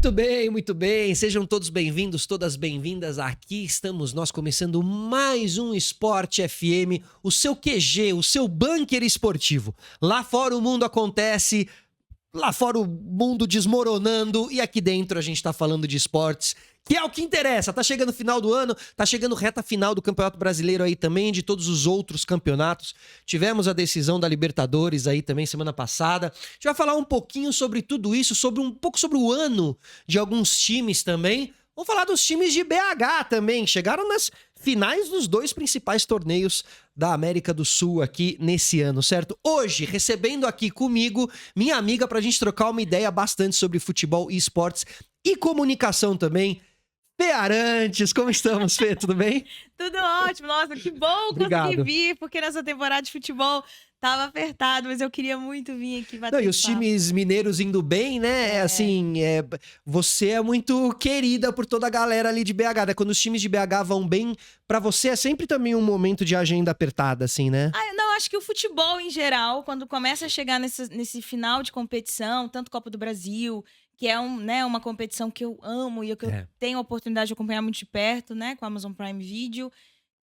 Muito bem, muito bem. Sejam todos bem-vindos, todas bem-vindas. Aqui estamos nós começando mais um Esporte FM, o seu QG, o seu bunker esportivo. Lá fora o mundo acontece, lá fora o mundo desmoronando e aqui dentro a gente tá falando de esportes, que é o que interessa. Tá chegando o final do ano, tá chegando reta final do Campeonato Brasileiro aí também, de todos os outros campeonatos. Tivemos a decisão da Libertadores aí também semana passada. A gente vai falar um pouquinho sobre tudo isso, um pouco sobre o ano de alguns times também. Vamos falar dos times de BH também, chegaram nas finais dos dois principais torneios da América do Sul aqui nesse ano, certo? Hoje, recebendo aqui comigo, minha amiga, pra gente trocar uma ideia bastante sobre futebol e esportes e comunicação também, Fê Arantes. Como estamos, Fê? Tudo bem? Tudo ótimo, nossa, que bom conseguir vir, porque nessa temporada de futebol tava apertado, mas eu queria muito vir aqui bater Não, e os papo. times mineiros indo bem, né? Você é muito querida por toda a galera ali de BH, né? Quando os times de BH vão bem, pra você é sempre também um momento de agenda apertada, assim, né? Não, acho que o futebol em geral, quando começa a chegar nesse final de competição, tanto Copa do Brasil, que é uma competição que eu amo e que eu tenho a oportunidade de acompanhar muito de perto, né? Com a Amazon Prime Video.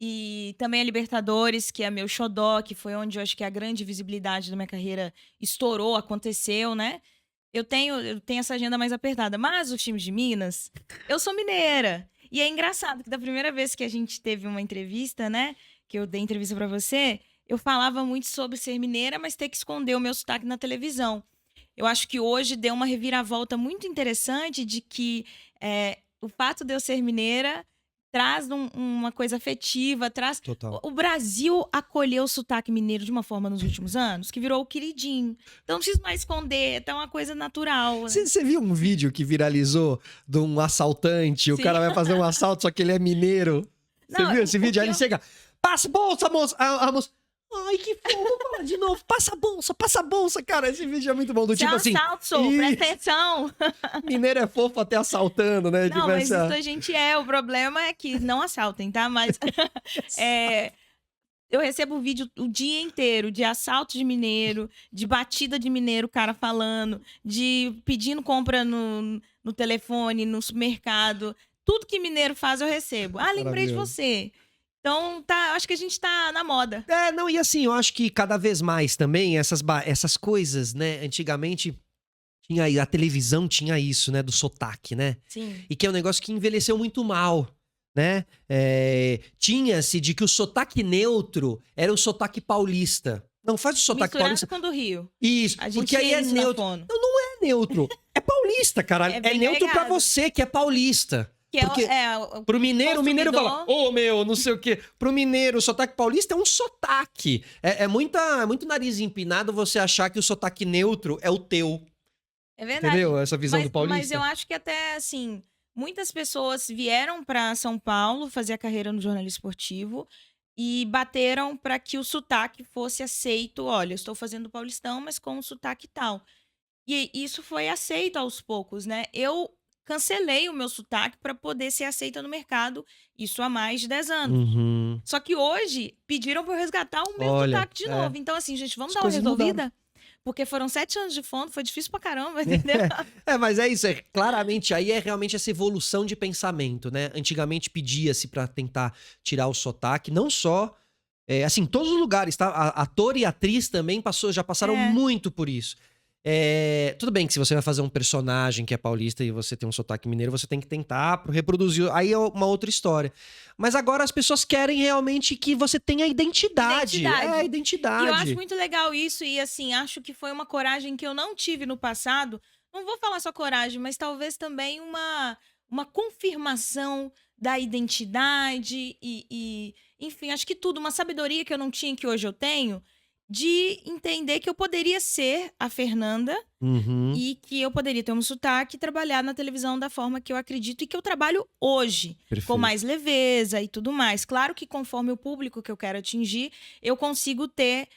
E também a Libertadores, que é meu xodó, que foi onde eu acho que a grande visibilidade da minha carreira estourou, aconteceu, né? Eu tenho essa agenda mais apertada. Mas os times de Minas, eu sou mineira. E é engraçado que da primeira vez que a gente teve uma entrevista, né? Que eu dei entrevista pra você, eu falava muito sobre ser mineira, mas ter que esconder o meu sotaque na televisão. Eu acho que hoje deu uma reviravolta muito interessante de que o fato de eu ser mineira traz uma coisa afetiva, traz... Total. O Brasil acolheu o sotaque mineiro de uma forma nos últimos anos que virou o queridinho. Então não preciso mais esconder, é uma coisa natural. Né? Você viu um vídeo que viralizou de um assaltante? Sim. O cara vai fazer um assalto, só que ele é mineiro. Você viu esse vídeo? Aí ele chega, passa a bolsa, moça! A moça... Ai, que fofo, fala de novo. Passa a bolsa, cara. Esse vídeo é muito bom. Do tipo assim. Assalto, presta atenção. Mineiro é fofo até assaltando, né? Não, mas isso a gente é. O problema é que não assaltem, tá? Mas eu recebo vídeo o dia inteiro de assalto de mineiro, de batida de mineiro, o cara falando, de pedindo compra no telefone, no supermercado. Tudo que mineiro faz eu recebo. Ah, lembrei de você. Então, acho que a gente tá na moda. E assim, eu acho que cada vez mais também essas coisas, né? Antigamente, a televisão tinha isso, né? Do sotaque, né? Sim. E que é um negócio que envelheceu muito mal, né? Tinha-se de que o sotaque neutro era o sotaque paulista. Não faz o sotaque paulista. Com o do Rio. Isso, porque aí é neutro. Não é neutro. É paulista, caralho. É neutro pra você, que é paulista. Porque pro mineiro, o mineiro fala, não sei o quê. Pro mineiro, o sotaque paulista é um sotaque. É muito nariz empinado você achar que o sotaque neutro é o teu. É verdade. Entendeu? Essa visão do paulista. Mas eu acho que até, assim, muitas pessoas vieram pra São Paulo fazer a carreira no jornalismo esportivo e bateram pra que o sotaque fosse aceito. Olha, eu estou fazendo paulistão, mas com um sotaque tal. E isso foi aceito aos poucos, né? Eu cancelei o meu sotaque para poder ser aceita no mercado, isso há mais de 10 anos. Uhum. Só que hoje pediram para eu resgatar o meu sotaque de novo. Então, assim, gente, vamos dar uma resolvida? Mudaram. Porque foram 7 anos de fono, foi difícil pra caramba, entendeu? Mas é isso, claramente, aí é realmente essa evolução de pensamento, né? Antigamente pedia-se para tentar tirar o sotaque, não só... assim, todos os lugares, tá? Ator e atriz também já passaram muito por isso. Tudo bem que se você vai fazer um personagem que é paulista e você tem um sotaque mineiro, você tem que tentar reproduzir. Aí é uma outra história. Mas agora as pessoas querem realmente que você tenha identidade. Identidade. E eu acho muito legal isso. E assim, acho que foi uma coragem que eu não tive no passado. Não vou falar só coragem, mas talvez também uma confirmação da identidade. Enfim, acho que tudo. Uma sabedoria que eu não tinha, que hoje eu tenho. De entender que eu poderia ser a Fernanda e que eu poderia ter um sotaque e trabalhar na televisão da forma que eu acredito e que eu trabalho hoje. Perfeito. Com mais leveza e tudo mais. Claro que conforme o público que eu quero atingir, eu consigo ter...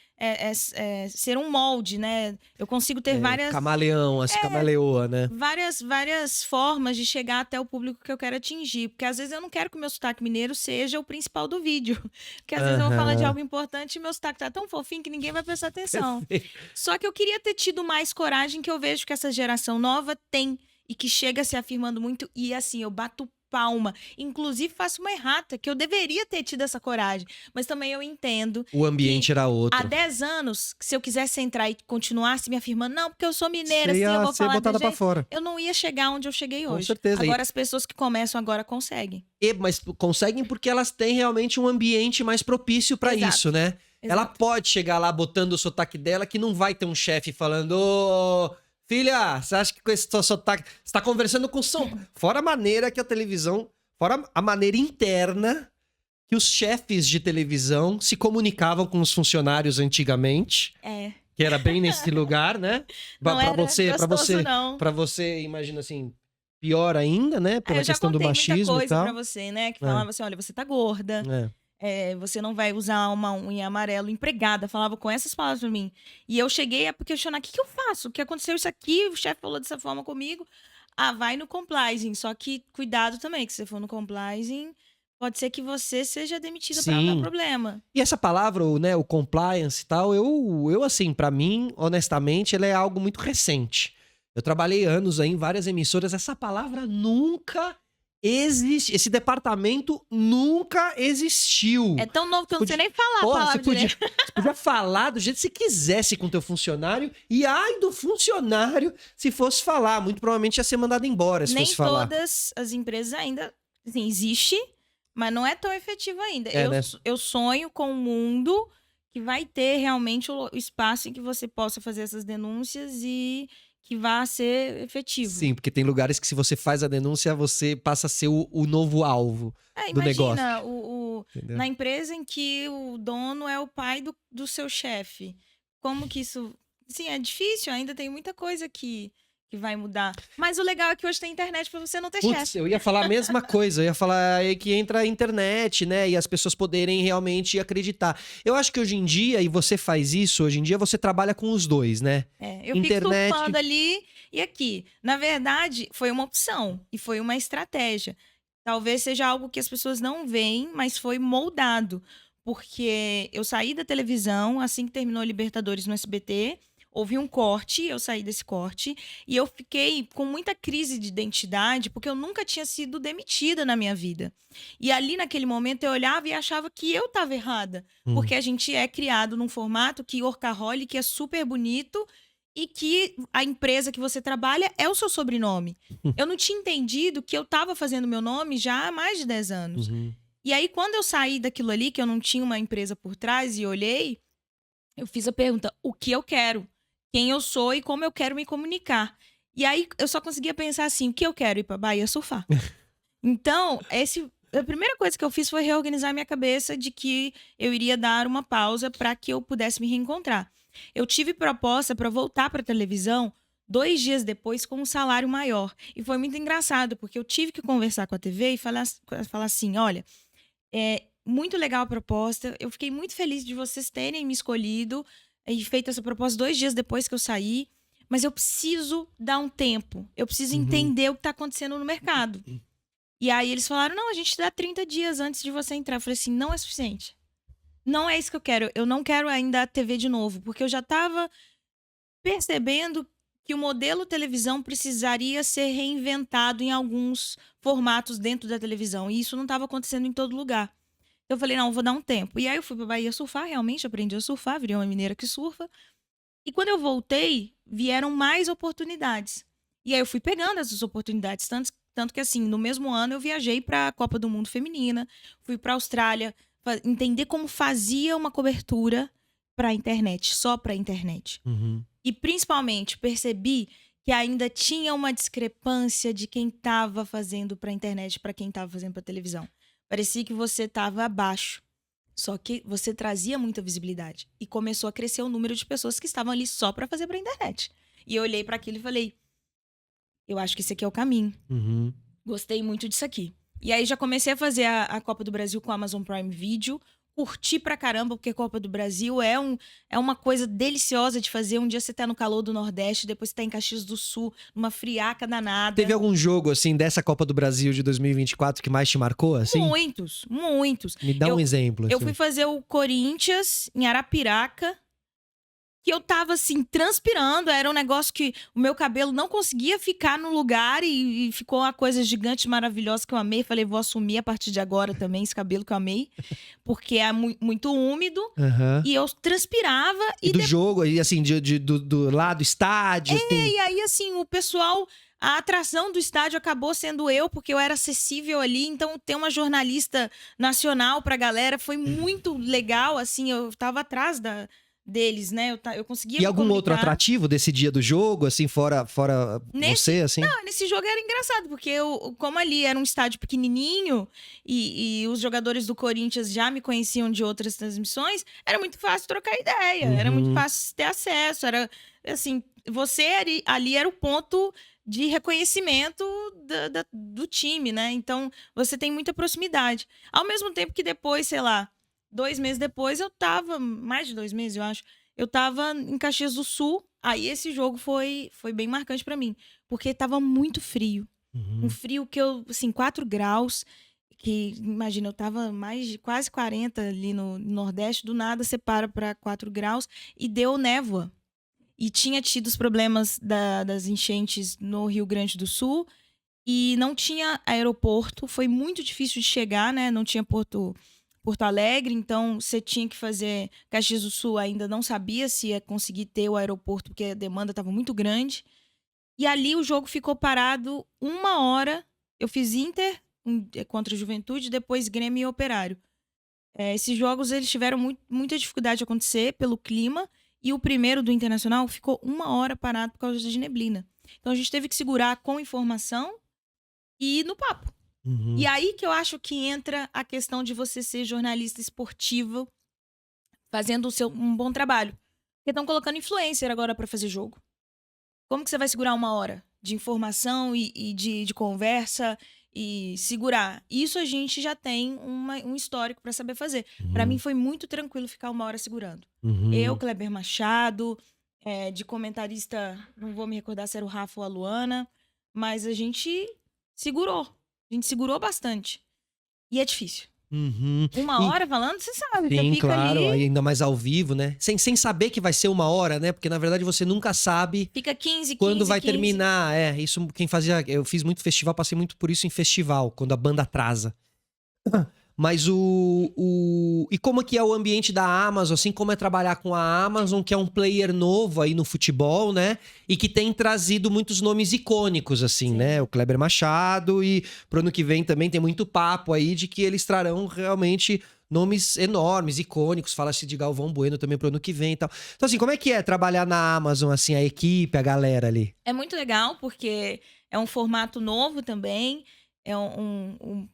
ser um molde, né? Eu consigo ter várias... Camaleão, camaleoa, né? Várias formas de chegar até o público que eu quero atingir. Porque às vezes eu não quero que o meu sotaque mineiro seja o principal do vídeo. Porque às vezes eu vou falar de algo importante e meu sotaque tá tão fofinho que ninguém vai prestar atenção. Só que eu queria ter tido mais coragem, que eu vejo que essa geração nova tem. e que chega se afirmando muito. E assim, eu bato palma. Inclusive, faço uma errata, que eu deveria ter tido essa coragem. Mas também eu entendo. O ambiente era outro. Há 10 anos, se eu quisesse entrar e continuasse me afirmando, não, porque eu sou mineira, Você assim, eu vou ser falar botada pra fora. eu não ia chegar onde eu cheguei hoje. Com certeza. Agora, as pessoas que começam agora conseguem. Mas conseguem porque elas têm realmente um ambiente mais propício pra isso, né? Exato. Ela pode chegar lá botando o sotaque dela, que não vai ter um chefe falando: ô, filha, você acha que com esse seu sotaque... Você tá conversando com São Paulo. Fora a maneira que a televisão... Fora a maneira interna que os chefes de televisão se comunicavam com os funcionários antigamente. Que era bem nesse lugar, né? Pra você, imagina assim, pior ainda, né? Pela questão do machismo muita coisa e tal. Pra você, né? Que falava assim, olha, você tá gorda. Você não vai usar uma unha amarela. Empregada falava com essas palavras pra mim. E eu cheguei a questionar, o que eu faço? O que aconteceu isso aqui? O chefe falou dessa forma comigo. Vai no compliance. Só que cuidado também, que se você for no compliance, pode ser que você seja demitida pra não dar problema. E essa palavra, né, o compliance e tal, eu assim, pra mim, honestamente, ela é algo muito recente. Eu trabalhei anos aí em várias emissoras, essa palavra nunca existe, esse departamento nunca existiu. É tão novo que eu não sei nem falar a palavra você podia falar do jeito que você quisesse com o teu funcionário, e ai do funcionário se fosse falar. Muito provavelmente ia ser mandado embora se fosse falar. Nem todas as empresas ainda, assim, existe, mas não é tão efetivo ainda. Eu sonho com um mundo que vai ter realmente o espaço em que você possa fazer essas denúncias e que vá ser efetivo. Sim, porque tem lugares que se você faz a denúncia, você passa a ser o novo alvo do negócio. Imagina, na empresa em que o dono é o pai do seu chefe. Como que isso... Sim, é difícil, ainda tem muita coisa que vai mudar. Mas o legal é que hoje tem internet pra você não ter chefe. Eu ia falar a mesma coisa. Eu ia falar aí que entra a internet, né? E as pessoas poderem realmente acreditar. Eu acho que hoje em dia, e você faz isso, hoje em dia você trabalha com os dois, né? Eu fico surfando ali e aqui. Na verdade, foi uma opção e foi uma estratégia. Talvez seja algo que as pessoas não veem, mas foi moldado. Porque eu saí da televisão assim que terminou a Libertadores no SBT. Houve um corte, eu saí desse corte, e eu fiquei com muita crise de identidade, porque eu nunca tinha sido demitida na minha vida. E ali, naquele momento, eu olhava e achava que eu estava errada, porque a gente é criado num formato que workaholic é super bonito e que a empresa que você trabalha é o seu sobrenome. Eu não tinha entendido que eu estava fazendo meu nome já há mais de 10 anos. E aí, quando eu saí daquilo ali, que eu não tinha uma empresa por trás e olhei, eu fiz a pergunta, o que eu quero? Quem eu sou e como eu quero me comunicar. E aí, eu só conseguia pensar assim, o que eu quero? Ir pra Bahia surfar. Então, a primeira coisa que eu fiz foi reorganizar minha cabeça de que eu iria dar uma pausa para que eu pudesse me reencontrar. Eu tive proposta para voltar para televisão 2 dias depois com um salário maior. E foi muito engraçado, porque eu tive que conversar com a TV e falar assim, olha, muito legal a proposta, eu fiquei muito feliz de vocês terem me escolhido e feito essa proposta 2 dias depois que eu saí, mas eu preciso dar um tempo, eu preciso entender o que está acontecendo no mercado. E aí eles falaram, não, a gente dá 30 dias antes de você entrar. Eu falei assim, não é suficiente. Não é isso que eu quero. Eu não quero ainda a TV de novo, porque eu já estava percebendo que o modelo televisão precisaria ser reinventado em alguns formatos dentro da televisão, e isso não estava acontecendo em todo lugar. Eu falei, não, vou dar um tempo. E aí eu fui pra Bahia surfar, realmente aprendi a surfar, virei uma mineira que surfa. E quando eu voltei, vieram mais oportunidades. E aí eu fui pegando essas oportunidades, tanto que assim, no mesmo ano eu viajei pra Copa do Mundo Feminina, fui pra Austrália, entender como fazia uma cobertura pra internet, só pra internet. E principalmente percebi que ainda tinha uma discrepância de quem estava fazendo pra internet pra quem estava fazendo pra televisão. Parecia que você estava abaixo. Só que você trazia muita visibilidade. E começou a crescer o número de pessoas que estavam ali só para fazer pra internet. E eu olhei para aquilo e falei, eu acho que esse aqui é o caminho. Gostei muito disso aqui. E aí já comecei a fazer a Copa do Brasil com a Amazon Prime Video. Curti pra caramba, porque Copa do Brasil é uma coisa deliciosa de fazer. Um dia você tá no calor do Nordeste, depois você tá em Caxias do Sul, numa friaca danada. Teve algum jogo, assim, dessa Copa do Brasil de 2024 que mais te marcou, assim? Muitos. Me dá um exemplo. Eu fui fazer o Corinthians em Arapiraca. que eu tava, assim, transpirando. Era um negócio que o meu cabelo não conseguia ficar no lugar e ficou uma coisa gigante, maravilhosa que eu amei. Falei, vou assumir a partir de agora também esse cabelo que eu amei, porque é muito úmido. E eu transpirava. E do jogo, aí, assim, do lado estádio. E aí, assim, o pessoal... A atração do estádio acabou sendo eu, porque eu era acessível ali. Então, ter uma jornalista nacional pra galera foi muito legal, assim. Eu tava atrás deles, né? Eu conseguia me algum comunicar. Outro atrativo desse dia do jogo, assim, fora você, assim? Não, nesse jogo era engraçado, porque como ali era um estádio pequenininho e os jogadores do Corinthians já me conheciam de outras transmissões, era muito fácil trocar ideia, era muito fácil ter acesso, era, assim, você ali era o ponto de reconhecimento do time, né? Então, você tem muita proximidade. Ao mesmo tempo que depois, sei lá, 2 meses depois, mais de 2 meses, eu acho, eu tava em Caxias do Sul. Aí esse jogo foi bem marcante pra mim, porque tava muito frio. Um frio que assim, 4 graus, que, imagina, eu tava mais de quase 40 ali no Nordeste, do nada você para pra 4 graus e deu névoa. E tinha tido os problemas das enchentes no Rio Grande do Sul e não tinha aeroporto, foi muito difícil de chegar, né? Não tinha Porto Alegre, então você tinha que fazer... Caxias do Sul ainda não sabia se ia conseguir ter o aeroporto, porque a demanda estava muito grande. E ali o jogo ficou parado 1 hora. Eu fiz Inter contra a Juventude, depois Grêmio e Operário. Esses jogos eles tiveram muita dificuldade de acontecer pelo clima. E o primeiro do Internacional ficou 1 hora parado por causa de neblina. Então a gente teve que segurar com informação e no papo. E aí que eu acho que entra a questão de você ser jornalista esportivo, fazendo um bom trabalho. Porque estão colocando influencer agora para fazer jogo. Como que você vai segurar 1 hora de informação e de conversa e segurar? Isso a gente já tem um histórico para saber fazer. Para mim foi muito tranquilo ficar 1 hora segurando. Eu, Kleber Machado, de comentarista, não vou me recordar se era o Rafa ou a Luana, mas a gente segurou. A gente segurou bastante. E é difícil. 1 hora falando, você sabe. Sim, você fica claro, ali... ainda mais ao vivo, né? Sem saber que vai ser 1 hora, né? Porque na verdade você nunca sabe... Fica 15, quando vai 15. terminar. Isso quem fazia... Eu fiz muito festival, passei muito por isso em festival, quando a banda atrasa. Mas e como que é o ambiente da Amazon, assim, como é trabalhar com a Amazon, que é um player novo aí no futebol, né? E que tem trazido muitos nomes icônicos, assim, Sim. né? O Kleber Machado e pro ano que vem também tem muito papo aí de que eles trarão realmente nomes enormes, icônicos. Fala-se de Galvão Bueno também pro ano que vem e tal. Então, assim, como é que é trabalhar na Amazon, assim, a equipe, a galera ali? É muito legal, porque é um formato novo também. É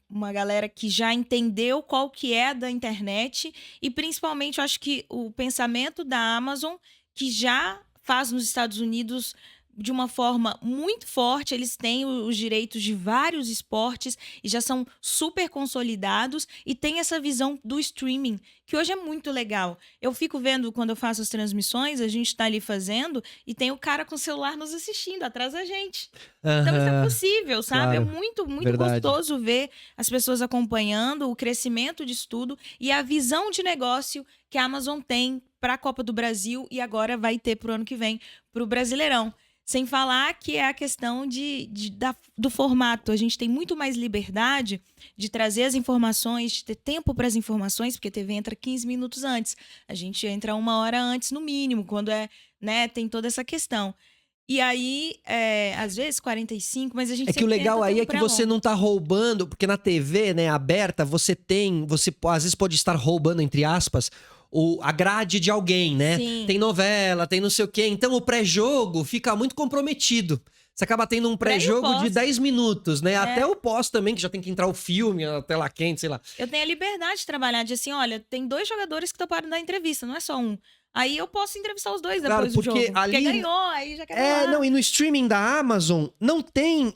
uma galera que já entendeu qual que é da internet e, principalmente, eu acho que o pensamento da Amazon, que já faz nos Estados Unidos de uma forma muito forte, eles têm os direitos de vários esportes e já são super consolidados e tem essa visão do streaming, que hoje é muito legal. Eu fico vendo quando eu faço as transmissões, a gente tá ali fazendo e tem o cara com o celular nos assistindo atrás da gente. Então isso é possível, sabe? Claro. É muito Verdade. gostoso ver as pessoas acompanhando o crescimento de estudo e a visão de negócio que a Amazon tem para a Copa do Brasil e agora vai ter pro ano que vem pro Brasileirão. Sem falar que é a questão do formato. A gente tem muito mais liberdade de trazer as informações, de ter tempo para as informações, porque a TV entra 15 minutos antes. A gente entra 1 hora antes, no mínimo, quando tem toda essa questão. E aí, às vezes, 45, mas a gente que o legal aí é que você não tá roubando, porque na TV, né, aberta, você às vezes pode estar roubando, entre aspas, a grade de alguém, né? Sim. Tem novela, tem não sei o quê. Então o pré-jogo fica muito comprometido. Você acaba tendo um pré-jogo de 10 minutos, né? Até o pós também, que já tem que entrar o filme, a tela quente, sei lá. Eu tenho a liberdade de trabalhar, de assim, olha, tem 2 jogadores que toparam dar entrevista, não é só um. Aí eu posso entrevistar os 2 depois do jogo. Ali... Porque ganhou, aí já quer não, e no streaming da Amazon não tem...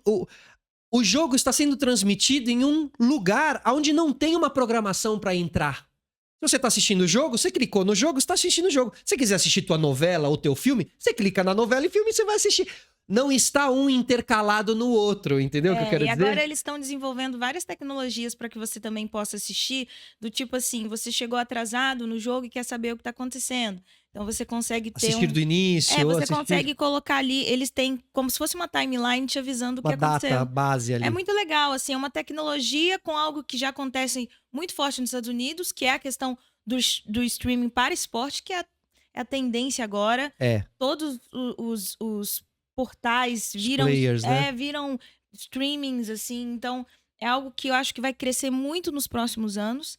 O jogo está sendo transmitido em um lugar onde não tem uma programação para entrar. Se você tá assistindo o jogo, você clicou no jogo, você tá assistindo o jogo. Se você quiser assistir tua novela ou teu filme, você clica na novela e filme e você vai assistir. não está um intercalado no outro, entendeu o que eu quero E dizer? agora eles estão desenvolvendo várias tecnologias para que você também possa assistir, do tipo assim, você chegou atrasado no jogo e quer saber o que está acontecendo. Então você consegue ter Assistir do início, você assistir consegue colocar ali, eles têm como se fosse uma timeline te avisando o que uma data aconteceu. base É ali. muito legal, assim, é uma tecnologia com algo que já acontece muito forte nos Estados Unidos, que é a questão do streaming para esporte, que é a tendência agora. Todos os portais viram, players, né? viram streamings, assim. Então, é algo que eu acho que vai crescer muito nos próximos anos.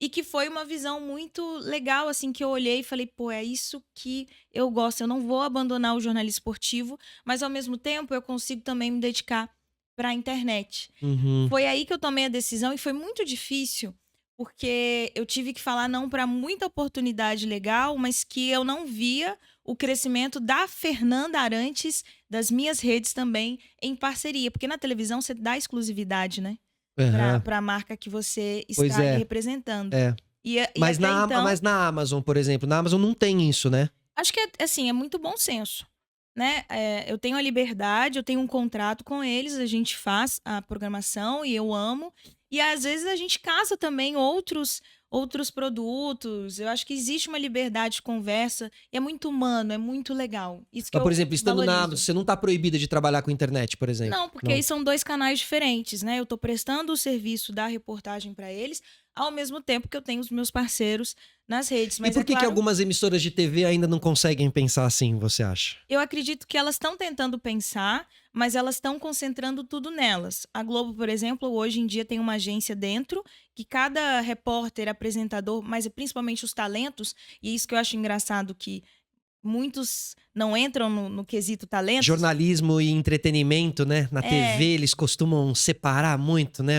E que foi uma visão muito legal, assim, que eu olhei e falei, pô, é isso que eu gosto. Eu não vou abandonar o jornalismo esportivo, mas ao mesmo tempo eu consigo também me dedicar para a internet. Uhum. Foi aí que eu tomei a decisão e foi muito difícil, porque eu tive que falar não para muita oportunidade legal, mas que eu não via o crescimento da Fernanda Arantes, das minhas redes também, em parceria. Porque na televisão você dá exclusividade, né? Para a marca que você está representando. Mas na Amazon, por exemplo, na Amazon não tem isso, né? Acho que assim, é muito bom senso, né? Eu tenho a liberdade, eu tenho um contrato com eles, a gente faz a programação e eu amo. E às vezes a gente casa também outros produtos. Eu acho que existe uma liberdade de conversa e é muito humano, é muito legal. Isso que Mas, por exemplo, estando na valorizo. Amazon, você não tá proibida de trabalhar com internet, por exemplo? Não, porque aí são dois canais diferentes, né? Eu tô prestando o serviço da reportagem para eles, ao mesmo tempo que eu tenho os meus parceiros nas redes. Mas e por que algumas emissoras de TV ainda não conseguem pensar assim, você acha? Eu acredito que elas estão tentando pensar, mas elas estão concentrando tudo nelas. A Globo, por exemplo, hoje em dia tem uma agência dentro, que cada repórter, apresentador, mas principalmente os talentos, e é isso que eu acho engraçado, que muitos não entram no quesito talento. Jornalismo e entretenimento, né? Na TV eles costumam separar muito, né?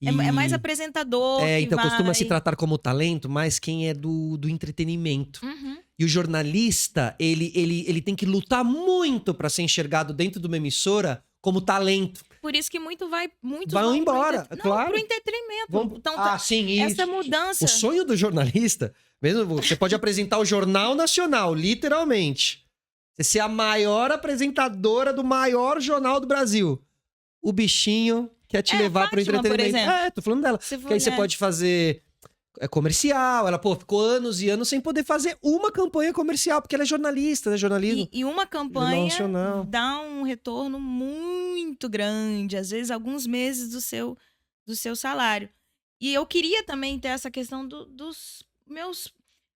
É mais apresentador que então vai... costuma se tratar como talento, mais quem é do entretenimento. Uhum. E o jornalista, ele tem que lutar muito para ser enxergado dentro de uma emissora como talento. Por isso que muitos vão embora, claro. Pro entretenimento. Então, sim, essa mudança. O sonho do jornalista, mesmo você pode apresentar o Jornal Nacional, literalmente. Você ser a maior apresentadora do maior jornal do Brasil. O bichinho quer te levar pro entretenimento. Por exemplo. Tô falando dela. Porque aí você pode fazer comercial. Ela, ficou anos e anos sem poder fazer uma campanha comercial, porque ela é jornalista, né? Jornalismo. E uma campanha dá um retorno muito grande, às vezes alguns meses do seu salário. E eu queria também ter essa questão dos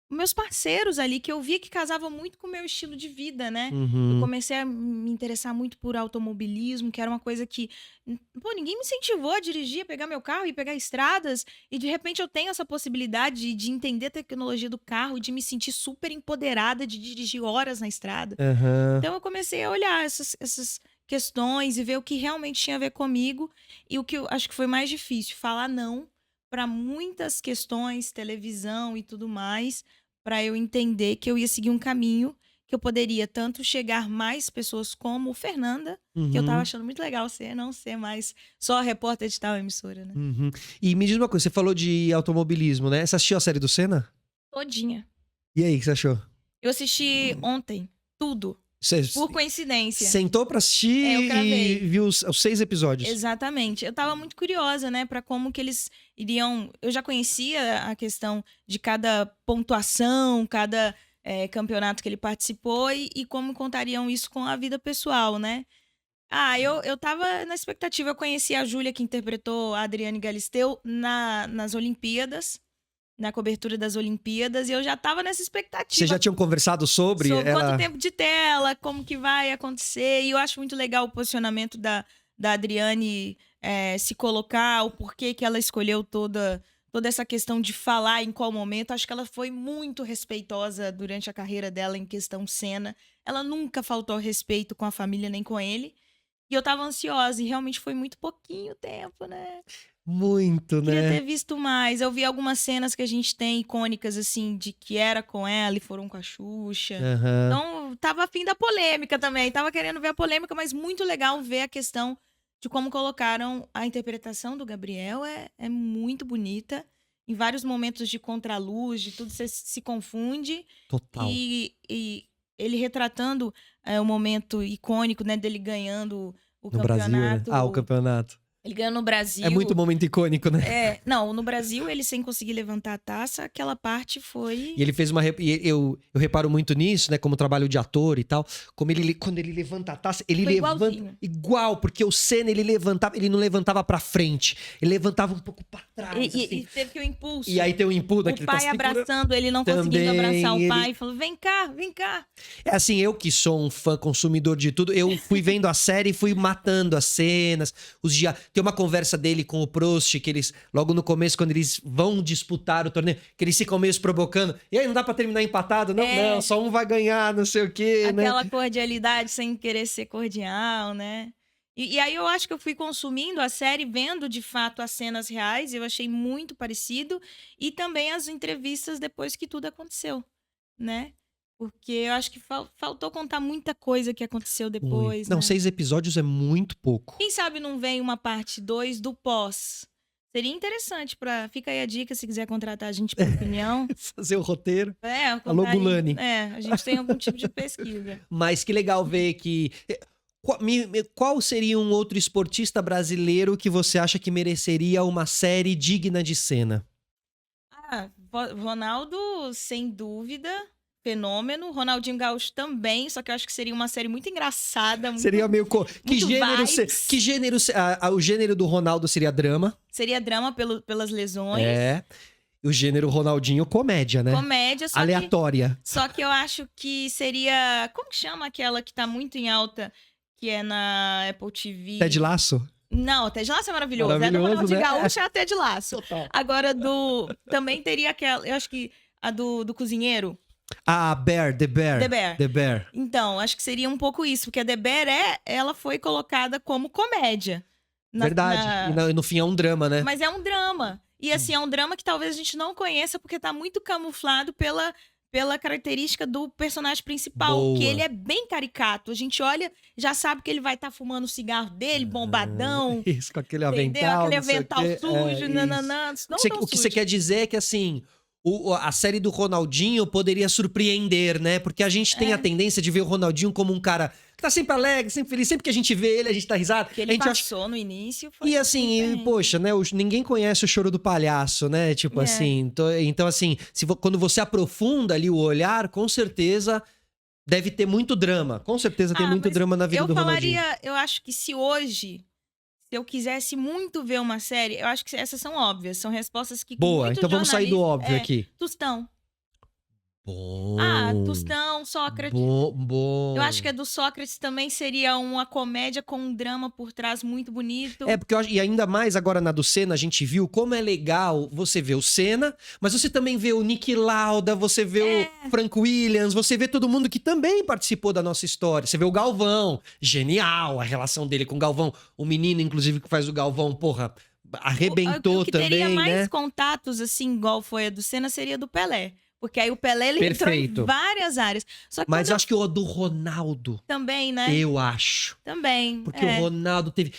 meus parceiros ali, que eu via que casava muito com o meu estilo de vida, né? Uhum. Eu comecei a me interessar muito por automobilismo, que era uma coisa que... Pô, ninguém me incentivou a dirigir, a pegar meu carro e pegar estradas. E de repente eu tenho essa possibilidade de entender a tecnologia do carro, de me sentir super empoderada de dirigir horas na estrada. Uhum. Então eu comecei a olhar essas questões e ver o que realmente tinha a ver comigo. E o que eu acho que foi mais difícil, falar não para muitas questões, televisão e tudo mais, para eu entender que eu ia seguir um caminho que eu poderia tanto chegar mais pessoas como Fernanda, que eu tava achando muito legal não ser mais só repórter de tal emissora, né? Uhum. E me diz uma coisa, você falou de automobilismo, né? Você assistiu a série do Senna? Todinha. E aí, o que você achou? Eu assisti ontem, tudo. Por coincidência. Sentou pra assistir e viu os 6 episódios. Exatamente. Eu tava muito curiosa, né, pra como que eles iriam... Eu já conhecia a questão de cada pontuação, cada campeonato que ele participou e como contariam isso com a vida pessoal, né? Eu tava na expectativa. Eu conheci a Júlia, que interpretou a Adriane Galisteu nas Olimpíadas, na cobertura das Olimpíadas, e eu já tava nessa expectativa. Vocês já tinham conversado sobre quanto tempo de tela, como que vai acontecer, e eu acho muito legal o posicionamento da Adriane se colocar, o porquê que ela escolheu toda essa questão de falar em qual momento. Acho que ela foi muito respeitosa durante a carreira dela em questão Senna. Ela nunca faltou respeito com a família nem com ele, e eu tava ansiosa, e realmente foi muito pouquinho tempo, né? Muito, né? Queria ter visto mais. Eu vi algumas cenas que a gente tem icônicas, assim, de que era com ela e foram com a Xuxa. Uhum. Então, tava afim da polêmica também. Tava querendo ver a polêmica, mas muito legal ver a questão de como colocaram a interpretação do Gabriel. É muito bonita. Em vários momentos de contraluz, de tudo, você se confunde. Total. E ele retratando o momento icônico, né, dele ganhando o No Brasil, né? campeonato. O campeonato. Ele ganhou no Brasil. É muito momento icônico, né? Não, no Brasil, ele sem conseguir levantar a taça, aquela parte foi... E ele fez uma... Eu reparo muito nisso, né? Como trabalho de ator e tal. Como quando ele levanta a taça, ele Foi levanta... igualzinho. Igual, porque o Senna, ele não levantava pra frente. Ele levantava um pouco pra trás, assim. E teve que o impulso. E aí tem o impulso. O pai abraçando, ele não conseguindo abraçar o pai. Falou, vem cá, vem cá. É assim, eu que sou um fã consumidor de tudo, eu fui vendo a série e fui matando as cenas. Tem uma conversa dele com o Prost, que eles, logo no começo, quando eles vão disputar o torneio, que eles ficam meio se provocando. E aí, não dá pra terminar empatado? Não, não, só um vai ganhar, não sei o quê, Aquela né? cordialidade sem querer ser cordial, né? E aí eu acho que eu fui consumindo a série, vendo de fato as cenas reais, eu achei muito parecido. E também as entrevistas depois que tudo aconteceu, né? Porque eu acho que faltou contar muita coisa que aconteceu depois, Não, né? 6 episódios é muito pouco. Quem sabe não vem uma parte 2 do pós? Seria interessante para... Fica aí a dica, se quiser contratar a gente por opinião. Fazer o roteiro. Alô, Gulani. a gente tem algum tipo de pesquisa. Mas que legal ver que... Qual seria um outro esportista brasileiro que você acha que mereceria uma série digna de Senna? Ronaldo, sem dúvida... Fenômeno. Ronaldinho Gaúcho também, só que eu acho que seria uma série muito engraçada. Muito, seria meio... Que gênero... O gênero do Ronaldo seria drama. Seria drama pelas lesões. O gênero Ronaldinho, comédia, né? Comédia, só aleatória. Só que eu acho que seria... Como que chama aquela que tá muito em alta, que é na Apple TV? Ted Lasso? Não, Ted Lasso é maravilhoso. É do Ronaldinho Gaúcho, é a Ted Lasso. Total. Agora, também teria aquela... Eu acho que a do cozinheiro. The Bear. Então, acho que seria um pouco isso, porque a The Bear ela foi colocada como comédia. Verdade. E no fim é um drama, né? Mas é um drama. E assim, é um drama que talvez a gente não conheça, porque tá muito camuflado pela característica do personagem principal. Boa. Que ele é bem caricato. A gente olha, já sabe que ele vai estar fumando o cigarro dele, bombadão. Isso, com aquele entendeu? avental. Aquele avental sujo, nananã. O que você quer dizer é que, assim... A série do Ronaldinho poderia surpreender, né? Porque a gente tem a tendência de ver o Ronaldinho como um cara que tá sempre alegre, sempre feliz. Sempre que a gente vê ele, a gente tá risado. Que ele passou no início. Foi e assim, poxa, né? Ninguém conhece o choro do palhaço, né? Tipo assim. Então, assim, quando você aprofunda ali o olhar, com certeza deve ter muito drama. Com certeza tem muito drama na vida do Ronaldinho. Eu acho que se eu quisesse muito ver uma série, eu acho que essas são óbvias. São respostas que... Boa, então vamos sair do óbvio aqui. Tostão. Bom. Tostão, Sócrates. Bom. Eu acho que a do Sócrates também seria uma comédia com um drama por trás muito bonito. Porque e ainda mais agora na do Senna, a gente viu como é legal você ver o Senna, mas você também vê o Niki Lauda, você vê o Frank Williams, você vê todo mundo que também participou da nossa história. Você vê o Galvão, genial a relação dele com o Galvão. O menino, inclusive, que faz o Galvão, porra, arrebentou o que também, teria mais né? contatos, assim, igual foi a do Senna, seria do Pelé. Porque aí o Pelé, ele entrou em várias áreas. Só que mas eu acho que o do Ronaldo... Também, né? Eu acho. Também, porque o Ronaldo teve...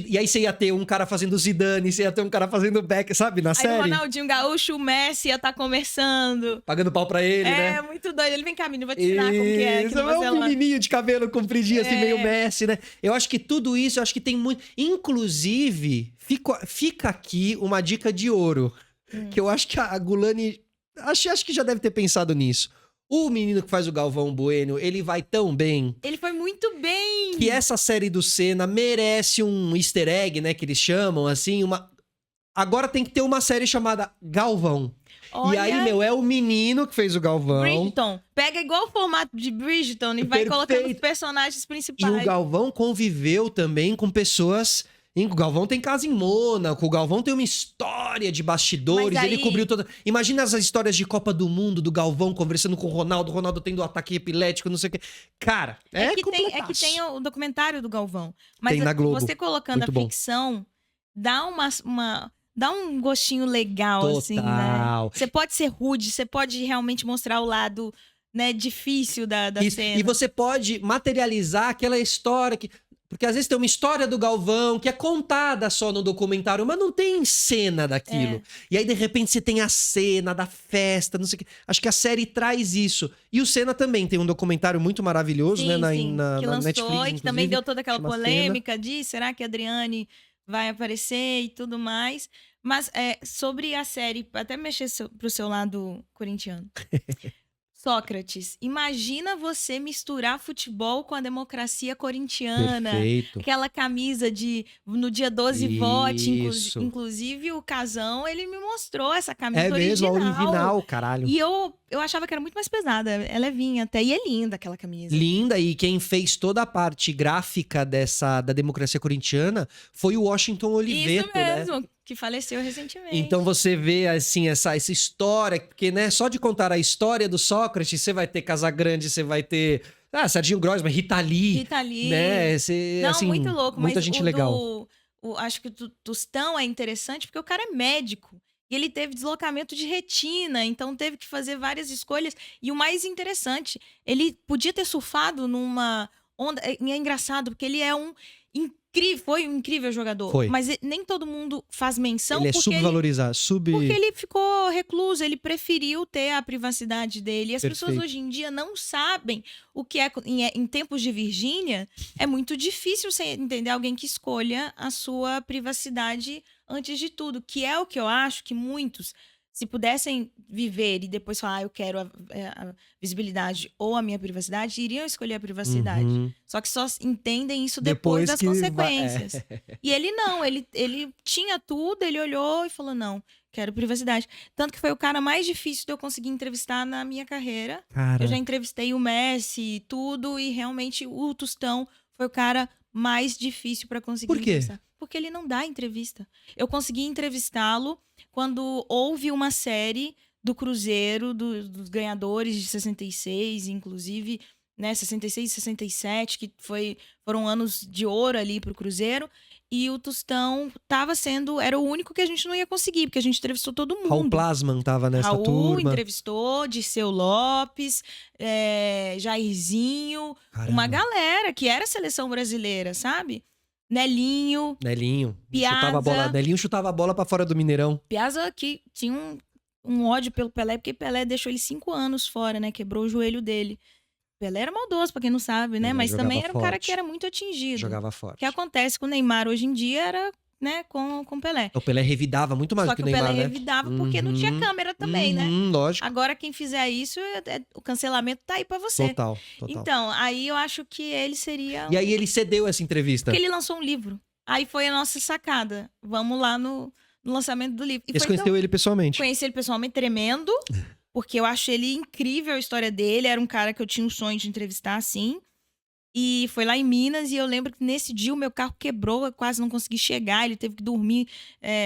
E aí você ia ter um cara fazendo Zidane, você ia ter um cara fazendo Beck, sabe? Na série. Aí o Ronaldinho Gaúcho, o Messi ia estar conversando. Pagando pau pra ele, né? É, muito doido. Ele vem cá, menino, vou te ensinar como que é. Isso, é um menininho de cabelo compridinho, assim, meio Messi, né? Eu acho que tudo isso, eu acho que tem muito... Inclusive, fica aqui uma dica de ouro. Que eu acho que a Gulani... Acho que já deve ter pensado nisso. O menino que faz o Galvão Bueno, ele vai tão bem. Ele foi muito bem. Que essa série do Senna merece um easter egg, né? Que eles chamam, assim, Agora tem que ter uma série chamada Galvão. Olha... E aí, é o menino que fez o Galvão. Bridgerton. Pega igual o formato de Bridgerton e vai colocando os personagens principais. E o Galvão conviveu também com pessoas... O Galvão tem casa em Mônaco, o Galvão tem uma história de bastidores, ele cobriu toda... Imagina as histórias de Copa do Mundo, do Galvão conversando com o Ronaldo tendo ataque epilético, não sei o quê. Cara, é que tem o documentário do Galvão. Mas tem na Globo. Você colocando muito a ficção, dá dá um gostinho legal, total. Assim, né? Você pode ser rude, você pode realmente mostrar o lado, né, difícil da cena. E você pode materializar aquela história que... Porque às vezes tem uma história do Galvão que é contada só no documentário, mas não tem cena daquilo. E aí, de repente, você tem a cena da festa, não sei o quê. Acho que a série traz isso. E o Senna também tem um documentário muito maravilhoso, Sim, né? Na que lançou Netflix, e que também deu toda aquela chama polêmica de será que a Adriane vai aparecer e tudo mais. Mas sobre a série, até mexer pro seu lado corintiano. Sócrates, imagina você misturar futebol com a democracia corintiana. Perfeito. Aquela camisa de no dia 12 vote, Isso. inclusive o Casão, ele me mostrou essa camisa mesmo, original. a original, caralho. E eu achava que era muito mais pesada, é levinha até, e é linda aquela camisa. Linda, e quem fez toda a parte gráfica da democracia corintiana foi o Washington Oliveto, Isso mesmo, né? que faleceu recentemente. Então você vê, assim, essa história, porque, né, só de contar a história do Sócrates, você vai ter Casagrande, você vai ter Serginho Grossman, Rita Lee, né? Não, assim, muito louco, muita mas gente legal. acho que o Tostão é interessante porque o cara é médico. E ele teve deslocamento de retina, então teve que fazer várias escolhas. E o mais interessante, ele podia ter surfado numa onda. E é engraçado, porque ele é foi um incrível jogador. Foi. Mas nem todo mundo faz menção. Ele é subvalorizado. Porque ele ficou recluso, ele preferiu ter a privacidade dele. E as Perfeito. pessoas hoje em dia não sabem o que é. Em tempos de Virgínia, é muito difícil você entender alguém que escolha a sua privacidade antes de tudo. Que é o que eu acho que muitos, se pudessem viver e depois falar, eu quero a visibilidade ou a minha privacidade, iriam escolher a privacidade. Uhum. Só que só entendem isso depois das consequências. E ele não, ele tinha tudo, ele olhou e falou, não, quero privacidade. Tanto que foi o cara mais difícil de eu conseguir entrevistar na minha carreira. Cara. Eu já entrevistei o Messi e tudo, e realmente o Tostão foi o cara mais difícil para conseguir entrevistar. Porque ele não dá entrevista. Eu consegui entrevistá-lo quando houve uma série do Cruzeiro, dos ganhadores de 66, inclusive, né, 66 e 67, que foram anos de ouro ali pro Cruzeiro. E o Tostão era o único que a gente não ia conseguir, porque a gente entrevistou todo mundo. Raul Plasman tava nessa turma. Raul entrevistou, Dirceu Lopes, Jairzinho, Caramba. Uma galera que era seleção brasileira, sabe? Nelinho. Piazza. Nelinho chutava a bola pra fora do Mineirão. Piazza que tinha um ódio pelo Pelé, porque Pelé deixou ele 5 anos fora, né? Quebrou o joelho dele. Pelé era maldoso, pra quem não sabe, né? Mas também era um cara que era muito atingido. Jogava forte. O que acontece com o Neymar hoje em dia era, né, com o Pelé. O Pelé revidava muito mais do que o Neymar, né? Só que o Pelé revidava porque não tinha câmera também, né? Lógico. Agora, quem fizer isso, o cancelamento tá aí pra você. Total. Então, aí eu acho que ele seria... E aí ele cedeu essa entrevista? Porque ele lançou um livro. Aí foi a nossa sacada. Vamos lá no lançamento do livro. Você conheceu ele pessoalmente? Conheci ele pessoalmente, tremendo. Porque eu acho ele incrível, a história dele. Era um cara que eu tinha um sonho de entrevistar, assim. E foi lá em Minas. E eu lembro que nesse dia o meu carro quebrou. Eu quase não consegui chegar. Ele teve que dormir.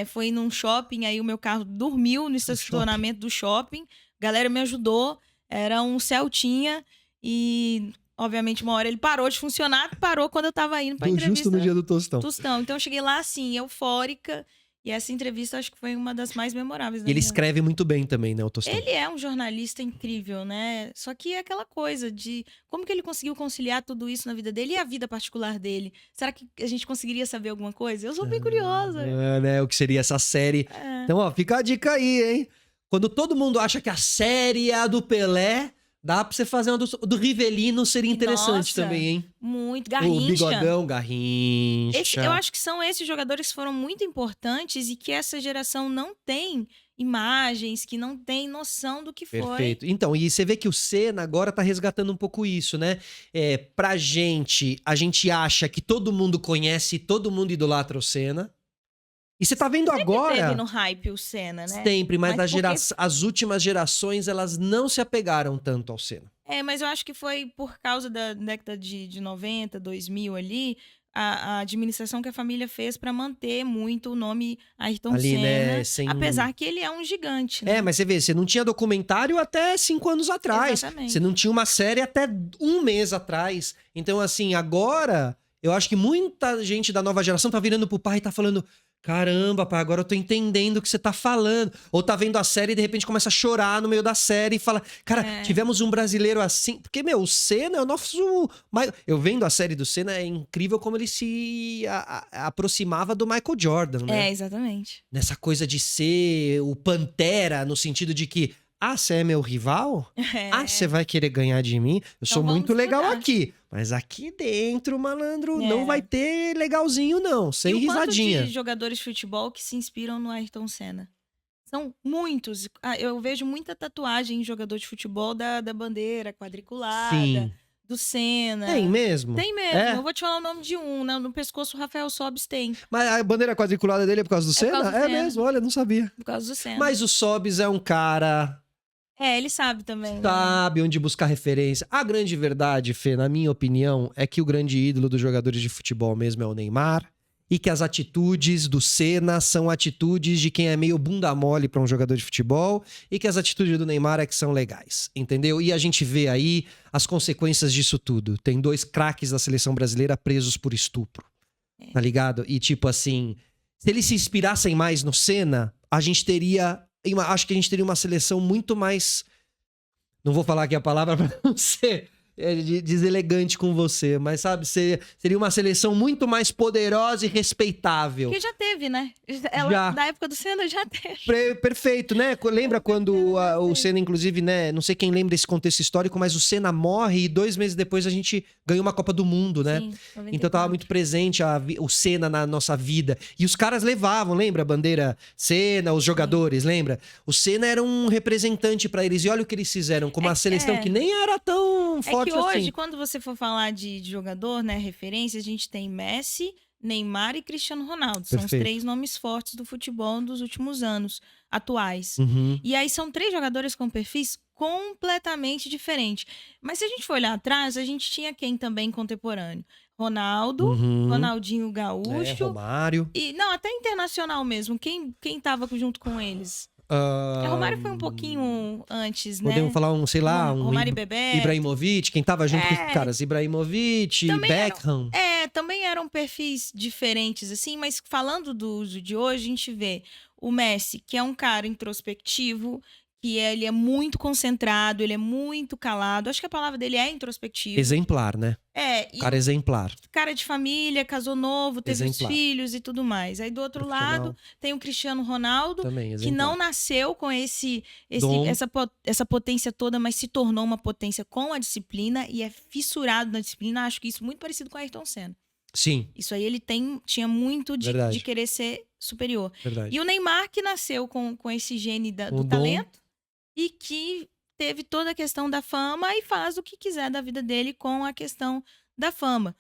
Foi num shopping. Aí o meu carro dormiu no estacionamento do shopping. A galera me ajudou. Era um Celtinha. E... obviamente, uma hora ele parou de funcionar, parou quando eu tava indo pra entrevista. Justo no dia do Tostão. Então eu cheguei lá, assim, eufórica. E essa entrevista acho que foi uma das mais memoráveis. E ele escreve muito bem também, né, o Tostão? Ele é um jornalista incrível, né? Só que é aquela coisa de como que ele conseguiu conciliar tudo isso na vida dele e a vida particular dele. Será que a gente conseguiria saber alguma coisa? Eu sou bem curiosa. Né, o que seria essa série. Então, ó, fica a dica aí, hein? Quando todo mundo acha que a série é a do Pelé... dá pra você fazer uma do Rivelino, seria interessante também, hein? Muito. Garrincha. O Bigodão, Garrincha. Eu acho que são esses jogadores que foram muito importantes e que essa geração não tem imagens, que não tem noção do que foi. Perfeito. Então, e você vê que o Senna agora tá resgatando um pouco isso, né? Pra gente, a gente acha que todo mundo conhece, todo mundo idolatra o Senna. E você tá vendo agora... Sempre teve no hype o Senna, né? Sempre, mas as últimas gerações, elas não se apegaram tanto ao Senna. Mas eu acho que foi por causa da década de 90, 2000 ali, a administração que a família fez pra manter muito o nome Ayrton ali, Senna. né? Apesar que ele é um gigante, né? Mas você vê, você não tinha documentário até 5 anos atrás. Exatamente. Você não tinha uma série até 1 mês atrás. Então, assim, agora... eu acho que muita gente da nova geração tá virando pro pai e tá falando... Caramba, pai, agora eu tô entendendo o que você tá falando. Ou tá vendo a série e de repente começa a chorar no meio da série e fala, cara, tivemos um brasileiro assim. Porque, meu, o Senna é o nosso... Eu vendo a série do Senna, é incrível como ele se aproximava do Michael Jordan, né? Exatamente. Nessa coisa de ser o Pantera, no sentido de que, você é meu rival? Você vai querer ganhar de mim? Eu sou muito legal aqui. Mas aqui dentro, malandro, não vai ter legalzinho, não. Sem risadinha. Quanto de jogadores de futebol que se inspiram no Ayrton Senna? São muitos. Eu vejo muita tatuagem em jogador de futebol da bandeira quadriculada. Sim. Do Senna. Tem mesmo? Tem mesmo. Eu vou te falar o nome de um, né? No pescoço o Rafael Sobis tem. Mas a bandeira quadriculada dele é por causa do Senna? Por causa do Senna. Mesmo, olha, não sabia. Por causa do Senna. Mas o Sobis é um cara... ele sabe também. Sabe onde buscar referência. A grande verdade, Fê, na minha opinião, é que o grande ídolo dos jogadores de futebol mesmo é o Neymar. E que as atitudes do Senna são atitudes de quem é meio bunda mole pra um jogador de futebol. E que as atitudes do Neymar é que são legais, entendeu? E a gente vê aí as consequências disso tudo. Tem 2 craques da seleção brasileira presos por estupro. Tá ligado? E tipo assim, se eles se inspirassem mais no Senna, a gente teria... Acho que a gente teria uma seleção muito mais... Não vou falar aqui a palavra pra não ser deselegante com você, mas sabe, seria uma seleção muito mais poderosa e respeitável. Que já teve, né? Da época do Senna já teve. Perfeito, né? Lembra quando o Senna, inclusive, né? Não sei quem lembra desse contexto histórico, mas o Senna morre e 2 meses depois a gente ganhou uma Copa do Mundo, né? Sim, então tava muito presente o Senna na nossa vida. E os caras levavam, lembra? A bandeira Senna, os jogadores, lembra? O Senna era um representante pra eles. E olha o que eles fizeram com uma seleção que nem era tão forte. Que hoje, assim. quando você for falar de jogador, né, referência, a gente tem Messi, Neymar e Cristiano Ronaldo. São os 3 nomes fortes do futebol dos últimos anos, atuais. E aí são 3 jogadores com perfis completamente diferentes. Mas se a gente for olhar atrás, a gente tinha quem também contemporâneo? Ronaldo, Ronaldinho Gaúcho. Romário. E, não, até internacional mesmo. Quem tava junto com eles? O Romário foi um pouquinho antes, né? Podemos falar Romário e Bebeto. Ibrahimovic, quem tava junto com os caras? Ibrahimovic, Beckham. Também eram perfis diferentes, assim, mas falando do uso de hoje, a gente vê o Messi, que é um cara introspectivo, que ele é muito concentrado, ele é muito calado. Acho que a palavra dele é introspectivo. Exemplar, né? Cara exemplar. Cara de família, casou novo, teve os filhos e tudo mais. Aí do outro lado tem o Cristiano Ronaldo, também, que não nasceu com essa potência toda, mas se tornou uma potência com a disciplina e é fissurado na disciplina. Acho que isso é muito parecido com a Ayrton Senna. Sim. Isso aí ele tinha muito de querer ser superior. Verdade. E o Neymar, que nasceu com esse gene do talento e que teve toda a questão da fama e faz o que quiser da vida dele com a questão da fama.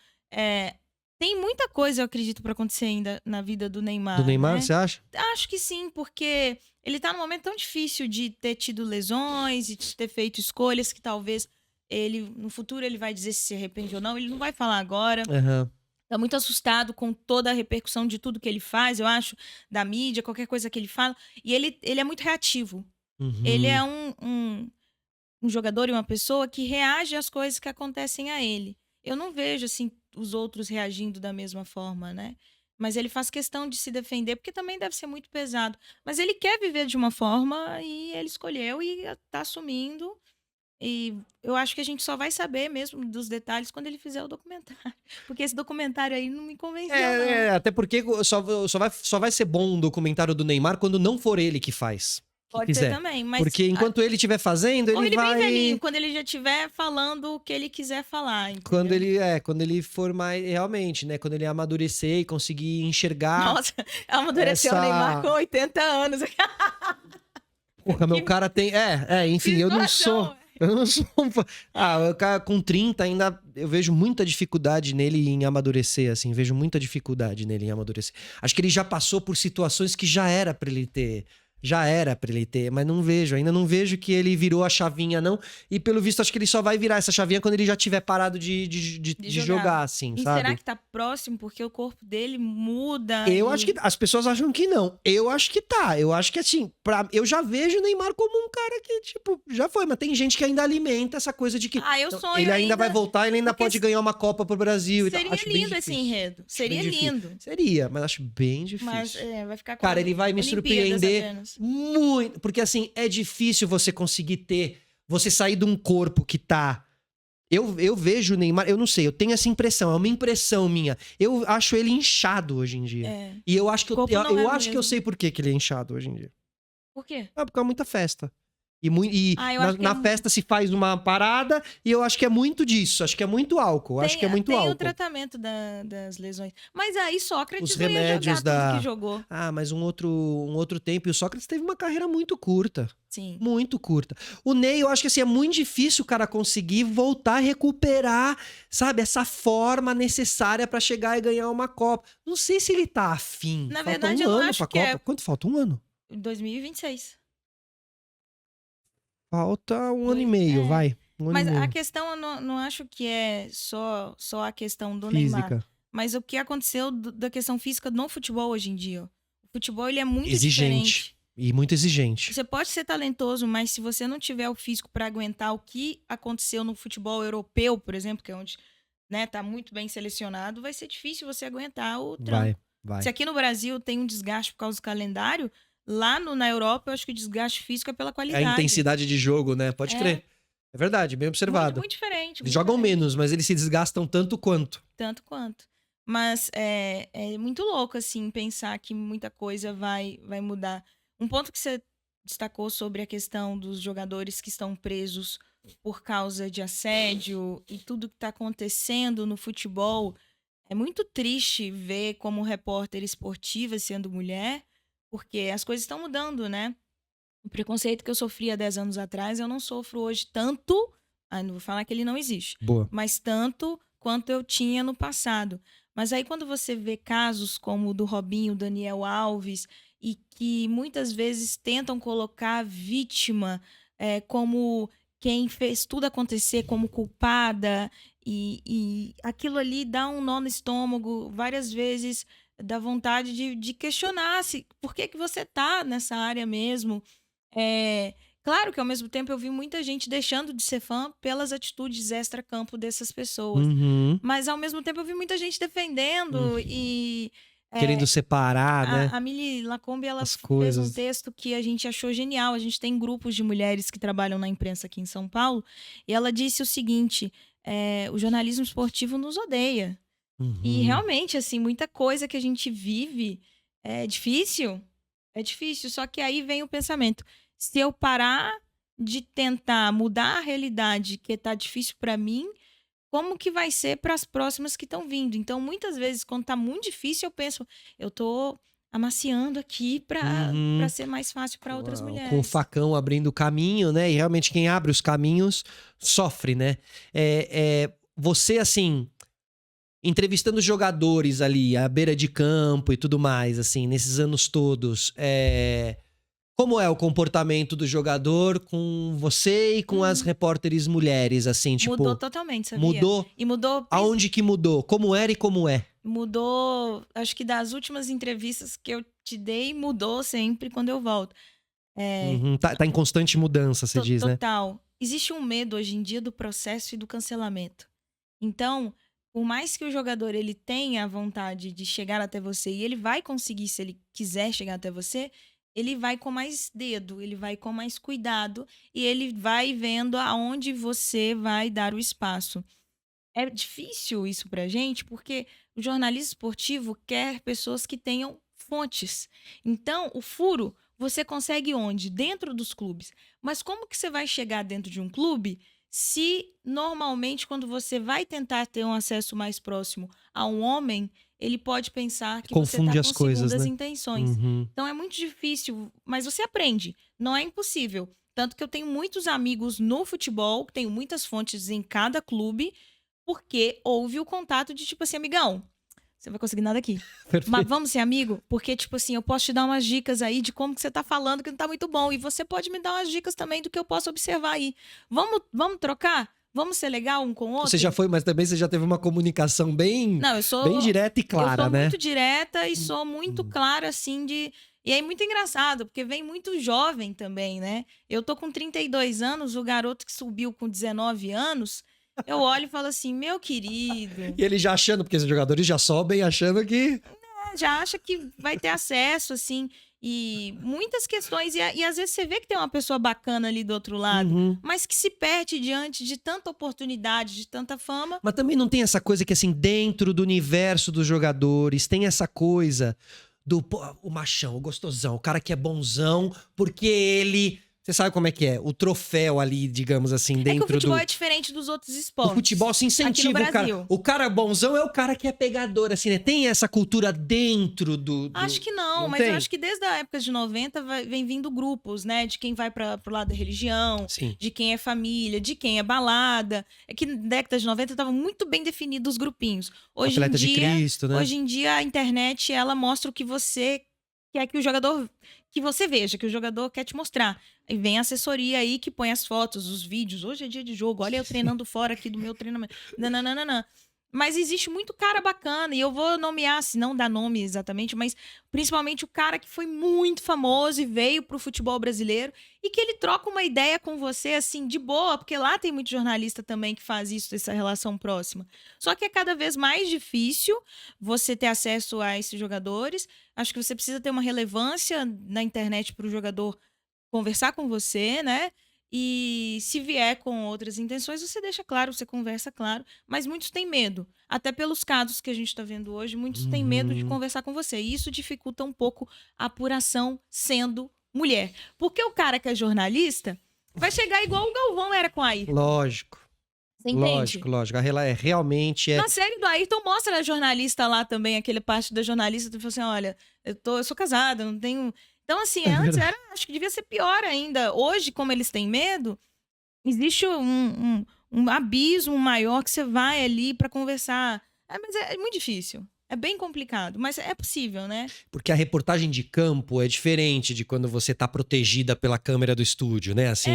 Tem muita coisa, eu acredito, para acontecer ainda na vida do Neymar. Do Neymar, né? Você acha? Acho que sim, porque ele tá num momento tão difícil de ter tido lesões e de ter feito escolhas que talvez no futuro ele vai dizer se arrepende ou não. Ele não vai falar agora. Tá muito assustado com toda a repercussão de tudo que ele faz, eu acho, da mídia, qualquer coisa que ele fala. E ele é muito reativo. Ele é um jogador e uma pessoa que reage às coisas que acontecem a ele. Eu não vejo, assim, os outros reagindo da mesma forma, né? Mas ele faz questão de se defender, porque também deve ser muito pesado. Mas ele quer viver de uma forma e ele escolheu e tá assumindo. E eu acho que a gente só vai saber mesmo dos detalhes quando ele fizer o documentário. Porque esse documentário aí não me convenceu, não. Até porque só vai ser bom um documentário do Neymar quando não for ele que faz. Pode ser também, mas... Porque enquanto ele estiver fazendo, ou ele vai... bem velhinho, quando ele já estiver falando o que ele quiser falar, entendeu? Quando ele for mais... Realmente, né? Quando ele amadurecer e conseguir enxergar... Nossa, amadureceu o Neymar com 80 anos. Porra, meu cara tem... enfim, eu não sou... o cara com 30 ainda... Eu vejo muita dificuldade nele em amadurecer, assim. Vejo muita dificuldade nele em amadurecer. Acho que ele já passou por situações que já era pra ele ter... Já era pra ele ter, mas não vejo. Ainda não vejo que ele virou a chavinha, não. E pelo visto, acho que ele só vai virar essa chavinha quando ele já tiver parado de jogar, assim, e sabe? será que tá próximo? Porque o corpo dele muda. Eu acho que as pessoas acham que não. Eu acho que tá. Eu acho que assim, eu já vejo o Neymar como um cara que, tipo, já foi, mas tem gente que ainda alimenta essa coisa de que eu sonho ele ainda vai voltar, ele ainda pode ganhar uma Copa pro Brasil e tal. Seria Acho lindo esse enredo. Seria lindo. Seria, mas acho bem difícil. Mas vai ficar com Cara, ele vai me surpreender muito, porque assim, é difícil você conseguir você sair de um corpo que tá. Eu vejo o Neymar, eu não sei, eu tenho essa impressão, é uma impressão minha. Eu acho ele inchado hoje em dia. E eu acho que eu acho que eu sei por que ele é inchado hoje em dia. Por quê? Porque é muita festa. Na festa se faz uma parada e eu acho que é muito disso. Acho que é muito álcool. Acho que é muito álcool. Tem o tratamento das lesões. Mas aí Sócrates os remédios não ia jogar tudo que jogou. Mas um outro tempo. E o Sócrates teve uma carreira muito curta. Sim. Muito curta. O Ney, eu acho que assim, é muito difícil o cara conseguir voltar a recuperar, sabe, essa forma necessária pra chegar e ganhar uma Copa. Não sei se ele tá afim. Na verdade, eu não acho que Copa. Quanto falta? Um ano? 2026. Falta um ano e meio, vai. Mas a questão, eu não acho que é só a questão do Neymar. Mas o que aconteceu da questão física no futebol hoje em dia. O futebol, ele é muito diferente. E muito exigente. Você pode ser talentoso, mas se você não tiver o físico para aguentar o que aconteceu no futebol europeu, por exemplo, que é onde tá muito bem selecionado, vai ser difícil você aguentar o tranco. Vai. Se aqui no Brasil tem um desgaste por causa do calendário, lá na Europa, eu acho que o desgaste físico é pela qualidade. É a intensidade de jogo, né? Pode crer. É verdade, bem observado. Muito diferente. Eles jogam menos, mas eles se desgastam tanto quanto. Tanto quanto. Mas é muito louco, assim, pensar que muita coisa vai mudar. Um ponto que você destacou sobre a questão dos jogadores que estão presos por causa de assédio e tudo que está acontecendo no futebol. É muito triste ver como repórter esportiva sendo mulher, porque as coisas estão mudando, né? O preconceito que eu sofria 10 anos atrás, eu não sofro hoje tanto, não vou falar que ele não existe, mas tanto quanto eu tinha no passado. Mas aí quando você vê casos como o do Robinho, Daniel Alves, e que muitas vezes tentam colocar a vítima como quem fez tudo acontecer, como culpada, e aquilo ali dá um nó no estômago, várias vezes dá vontade de questionar por que você tá nessa área mesmo. Claro que ao mesmo tempo eu vi muita gente deixando de ser fã pelas atitudes extra-campo dessas pessoas. Mas ao mesmo tempo eu vi muita gente defendendo e... querendo separar, né? A Mili Lacombe, ela fez um texto que a gente achou genial. A gente tem grupos de mulheres que trabalham na imprensa aqui em São Paulo. E ela disse o seguinte, o jornalismo esportivo nos odeia. E realmente, assim, muita coisa que a gente vive é difícil. É difícil, só que aí vem o pensamento. Se eu parar de tentar mudar a realidade que tá difícil para mim, como que vai ser para as próximas que estão vindo? Então, muitas vezes, quando tá muito difícil, eu penso, eu tô amaciando aqui para ser mais fácil para outras mulheres. Com o facão abrindo o caminho, né? E realmente quem abre os caminhos sofre, né? Você, assim, entrevistando jogadores ali, à beira de campo e tudo mais, assim, nesses anos todos, como é o comportamento do jogador com você e com as repórteres mulheres, assim, tipo... Mudou totalmente, sabia? Mudou? E mudou... Aonde que mudou? Como era e como é? Mudou, acho que das últimas entrevistas que eu te dei, mudou sempre quando eu volto. Tá em constante mudança, você diz, né? Total. Existe um medo hoje em dia do processo e do cancelamento. Então, por mais que o jogador ele tenha a vontade de chegar até você, e ele vai conseguir se ele quiser chegar até você... Ele vai com mais dedo, ele vai com mais cuidado e ele vai vendo aonde você vai dar o espaço. É difícil isso pra gente, porque o jornalismo esportivo quer pessoas que tenham fontes. Então, o furo você consegue onde? Dentro dos clubes. Mas como que você vai chegar dentro de um clube se normalmente quando você vai tentar ter um acesso mais próximo a um homem, ele pode pensar que confunde você está com segundas né? intenções. Então é muito difícil, mas você aprende. Não é impossível. Tanto que eu tenho muitos amigos no futebol, tenho muitas fontes em cada clube, porque houve o contato de tipo assim, amigão, você não vai conseguir nada aqui. Perfeito. Mas vamos ser amigo? Porque, tipo assim, eu posso te dar umas dicas aí de como que você tá falando que não tá muito bom. E você pode me dar umas dicas também do que eu posso observar aí. Vamos trocar? Vamos ser legal um com o outro? Você já foi, mas também você já teve uma comunicação bem direta e clara, eu sou né? muito direta e sou muito clara, assim, de... E aí, muito engraçado, porque vem muito jovem também, né? Eu tô com 32 anos, o garoto que subiu com 19 anos, eu olho e falo assim, meu querido... E ele já achando, porque os jogadores já sobem achando que... Já acha que vai ter acesso, assim, e muitas questões. E às vezes você vê que tem uma pessoa bacana ali do outro lado, mas que se perde diante de tanta oportunidade, de tanta fama. Mas também não tem essa coisa que, assim, dentro do universo dos jogadores, tem essa coisa do o machão, o gostosão, o cara que é bonzão, porque ele... Você sabe como é que é? O troféu ali, digamos assim, dentro do... É que o futebol é diferente dos outros esportes. O futebol se incentiva o cara. O cara bonzão é o cara que é pegador, assim, né? Tem essa cultura dentro do... Acho que não, mas tem? eu acho que desde a época de 90 vem vindo grupos, né? De quem vai pro lado da religião, Sim. de quem é família, de quem é balada. É que na década de 90 estavam muito bem definidos os grupinhos. Hoje Atleta em dia, de Cristo, né? Hoje em dia a internet, ela mostra o que você quer que o jogador... Que você veja, que o jogador quer te mostrar. E vem a assessoria aí que põe as fotos, os vídeos. Hoje é dia de jogo. Olha eu treinando fora aqui do meu treinamento. Nananana. Mas existe muito cara bacana. E eu vou nomear, se não dá nome exatamente, mas principalmente o cara que foi muito famoso e veio pro futebol brasileiro. E que ele troca uma ideia com você, assim, de boa. Porque lá tem muito jornalista também que faz isso, essa relação próxima. Só que é cada vez mais difícil você ter acesso a esses jogadores. Acho que você precisa ter uma relevância na internet para o jogador conversar com você, né? E se vier com outras intenções, você deixa claro, você conversa claro. Mas muitos têm medo. Até pelos casos que a gente está vendo hoje, muitos têm medo de conversar com você. E isso dificulta um pouco a apuração sendo mulher. Porque o cara que é jornalista vai chegar igual o Galvão era com a Ayrton. Lógico. Você entende? Lógico. Ela realmente é... Na série do Ayrton mostra a jornalista lá também, aquele parte da jornalista, que falou assim, olha, eu sou casada, não tenho... Então, assim, antes acho que devia ser pior ainda. Hoje, como eles têm medo, existe um abismo maior que você vai ali pra conversar. Mas é muito difícil. É bem complicado, mas é possível, né? Porque a reportagem de campo é diferente de quando você tá protegida pela câmera do estúdio, né? Assim,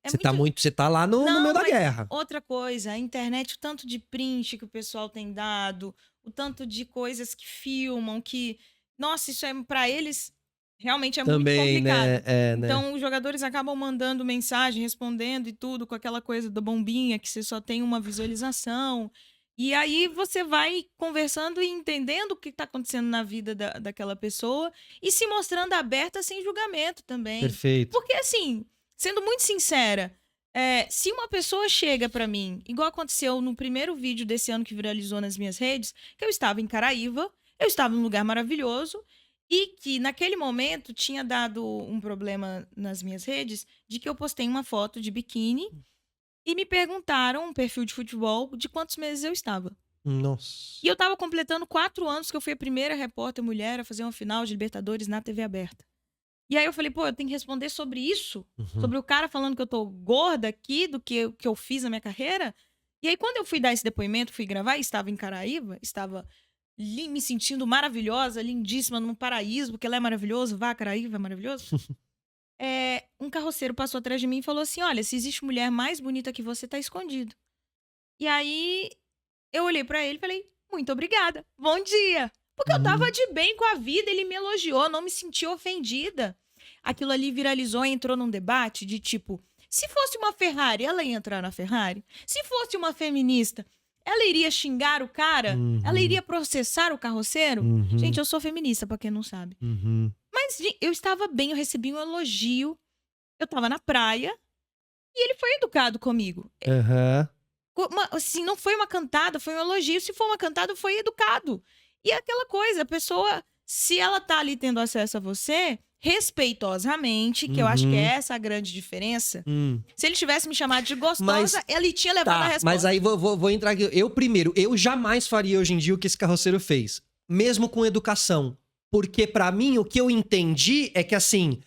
você tá lá no meio da guerra. Outra coisa, a internet, o tanto de print que o pessoal tem dado, o tanto de coisas que filmam, que... Nossa, isso é pra eles... Realmente é também, muito complicado. Né? Então, os jogadores acabam mandando mensagem, respondendo e tudo, com aquela coisa da bombinha, que você só tem uma visualização. E aí você vai conversando e entendendo o que está acontecendo na vida daquela pessoa e se mostrando aberta sem julgamento também. Perfeito. Porque, assim, sendo muito sincera, se uma pessoa chega para mim, igual aconteceu no primeiro vídeo desse ano que viralizou nas minhas redes, que eu estava em Caraíva, eu estava num lugar maravilhoso, e que, naquele momento, tinha dado um problema nas minhas redes de que eu postei uma foto de biquíni e me perguntaram, um perfil de futebol, de quantos meses eu estava. Nossa. E eu estava completando 4 anos que eu fui a primeira repórter mulher a fazer uma final de Libertadores na TV aberta. E aí eu falei, eu tenho que responder sobre isso? Sobre o cara falando que eu tô gorda aqui, do que eu fiz na minha carreira? E aí, quando eu fui dar esse depoimento, fui gravar, estava em Caraíva, estava... me sentindo maravilhosa, lindíssima, num paraíso, porque ela é maravilhoso, vá, Caraíva, é maravilhoso. Um carroceiro passou atrás de mim e falou assim, olha, se existe mulher mais bonita que você, tá escondido. E aí, eu olhei pra ele e falei, muito obrigada, bom dia. Porque eu tava de bem com a vida, ele me elogiou, não me senti ofendida. Aquilo ali viralizou e entrou num debate de tipo, se fosse uma Ferrari, ela ia entrar na Ferrari? Se fosse uma feminista... ela iria xingar o cara? Ela iria processar o carroceiro? Gente, eu sou feminista, pra quem não sabe. Mas eu estava bem, eu recebi um elogio. Eu estava na praia e ele foi educado comigo. Assim, não foi uma cantada, foi um elogio. Se for uma cantada, foi educado. E aquela coisa, a pessoa, se ela tá ali tendo acesso a você... respeitosamente, que eu acho que é essa a grande diferença. Se ele tivesse me chamado de gostosa, ele tinha levado a resposta. Mas aí vou entrar aqui. Eu jamais faria hoje em dia o que esse carroceiro fez. Mesmo com educação. Porque pra mim, o que eu entendi é que assim...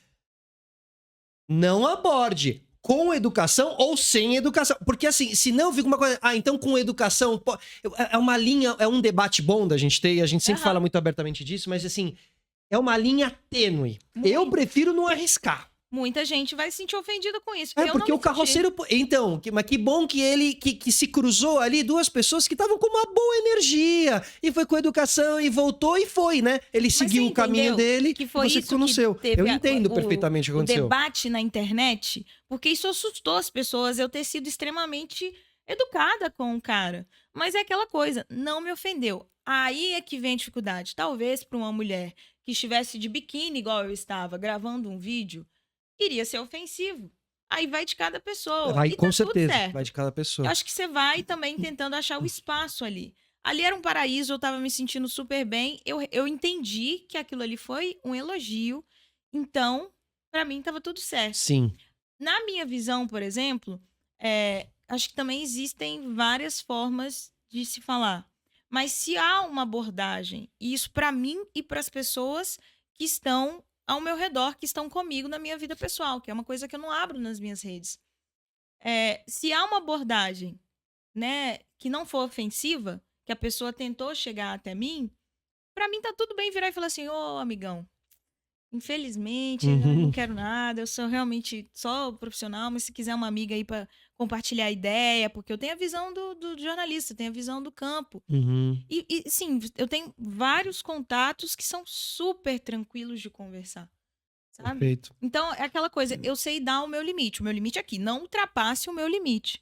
não aborde. com educação ou sem educação. Porque assim, se não fica uma coisa... então com educação... É uma linha, é um debate bom da gente ter, e a gente sempre fala muito abertamente disso, mas assim, é uma linha tênue. Eu prefiro não arriscar. Muita gente vai se sentir ofendida com isso. Porque o carroceiro... Então, mas que bom que ele que se cruzou ali, duas pessoas que estavam com uma boa energia. E foi com educação e voltou e foi, né? Ele seguiu o caminho dele que foi e você ficou no seu. Eu entendo perfeitamente o que aconteceu. O debate na internet, porque isso assustou as pessoas, eu ter sido extremamente educada com o cara. Mas é aquela coisa, não me ofendeu. Aí é que vem a dificuldade. Talvez para uma mulher que estivesse de biquíni, igual eu estava, gravando um vídeo, iria ser ofensivo. Aí vai de cada pessoa. Vai, e com tá certeza. Tudo certo. Vai de cada pessoa. Eu acho que você vai também tentando achar o espaço ali. Ali era um paraíso, eu tava me sentindo super bem. Eu entendi que aquilo ali foi um elogio. Então, pra mim, tava tudo certo. Sim. Na minha visão, por exemplo, acho que também existem várias formas de se falar. Mas se há uma abordagem, e isso pra mim e pras pessoas que estão ao meu redor, que estão comigo na minha vida pessoal, que é uma coisa que eu não abro nas minhas redes. Se há uma abordagem, né, que não for ofensiva, que a pessoa tentou chegar até mim, pra mim tá tudo bem virar e falar assim, ô, amigão, infelizmente, eu não quero nada, eu sou realmente só profissional, mas se quiser uma amiga aí pra compartilhar a ideia, porque eu tenho a visão do jornalista, eu tenho a visão do campo. E sim, eu tenho vários contatos que são super tranquilos de conversar, sabe? Perfeito. Então, é aquela coisa, eu sei dar o meu limite é aqui, não ultrapasse o meu limite.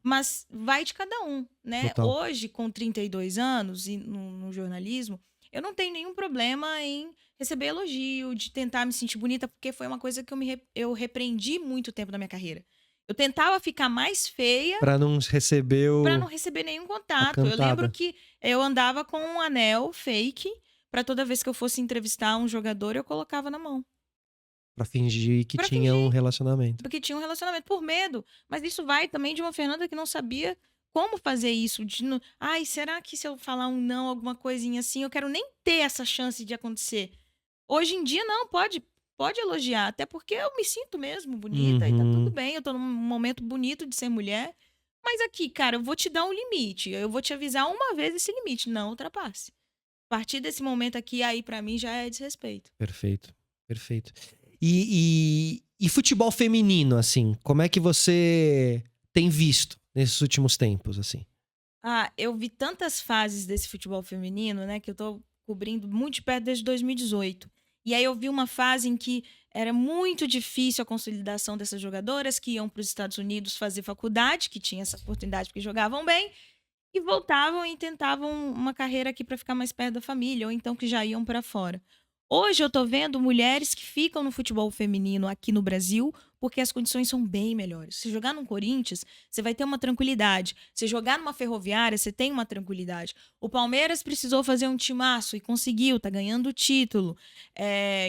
Mas vai de cada um, né? Total. Hoje, com 32 anos e no jornalismo, eu não tenho nenhum problema em receber elogio, de tentar me sentir bonita, porque foi uma coisa que eu repreendi muito tempo da minha carreira. Eu tentava ficar mais feia pra não receber pra não receber nenhum contato. Eu lembro que eu andava com um anel fake pra toda vez que eu fosse entrevistar um jogador, eu colocava na mão. Pra fingir que tinha um relacionamento. Porque tinha um relacionamento por medo. Mas isso vai também de uma Fernanda que não sabia como fazer isso. Ai, será que se eu falar um não, alguma coisinha assim, eu quero nem ter essa chance de acontecer. Hoje em dia, não, pode elogiar. Até porque eu me sinto mesmo bonita e tá tudo bem. Eu tô num momento bonito de ser mulher. Mas aqui, cara, eu vou te dar um limite. Eu vou te avisar uma vez esse limite. Não ultrapasse. A partir desse momento aqui, aí pra mim já é desrespeito. Perfeito, perfeito. E futebol feminino, assim, como é que você tem visto nesses últimos tempos, assim? Eu vi tantas fases desse futebol feminino, né, que eu tô cobrindo muito de perto desde 2018. E aí eu vi uma fase em que era muito difícil a consolidação dessas jogadoras que iam para os Estados Unidos fazer faculdade, que tinha essa oportunidade porque jogavam bem, e voltavam e tentavam uma carreira aqui para ficar mais perto da família, ou então que já iam para fora. Hoje eu tô vendo mulheres que ficam no futebol feminino aqui no Brasil porque as condições são bem melhores. Se jogar no Corinthians, você vai ter uma tranquilidade. Se jogar numa Ferroviária, você tem uma tranquilidade. O Palmeiras precisou fazer um timaço e conseguiu, tá ganhando o título.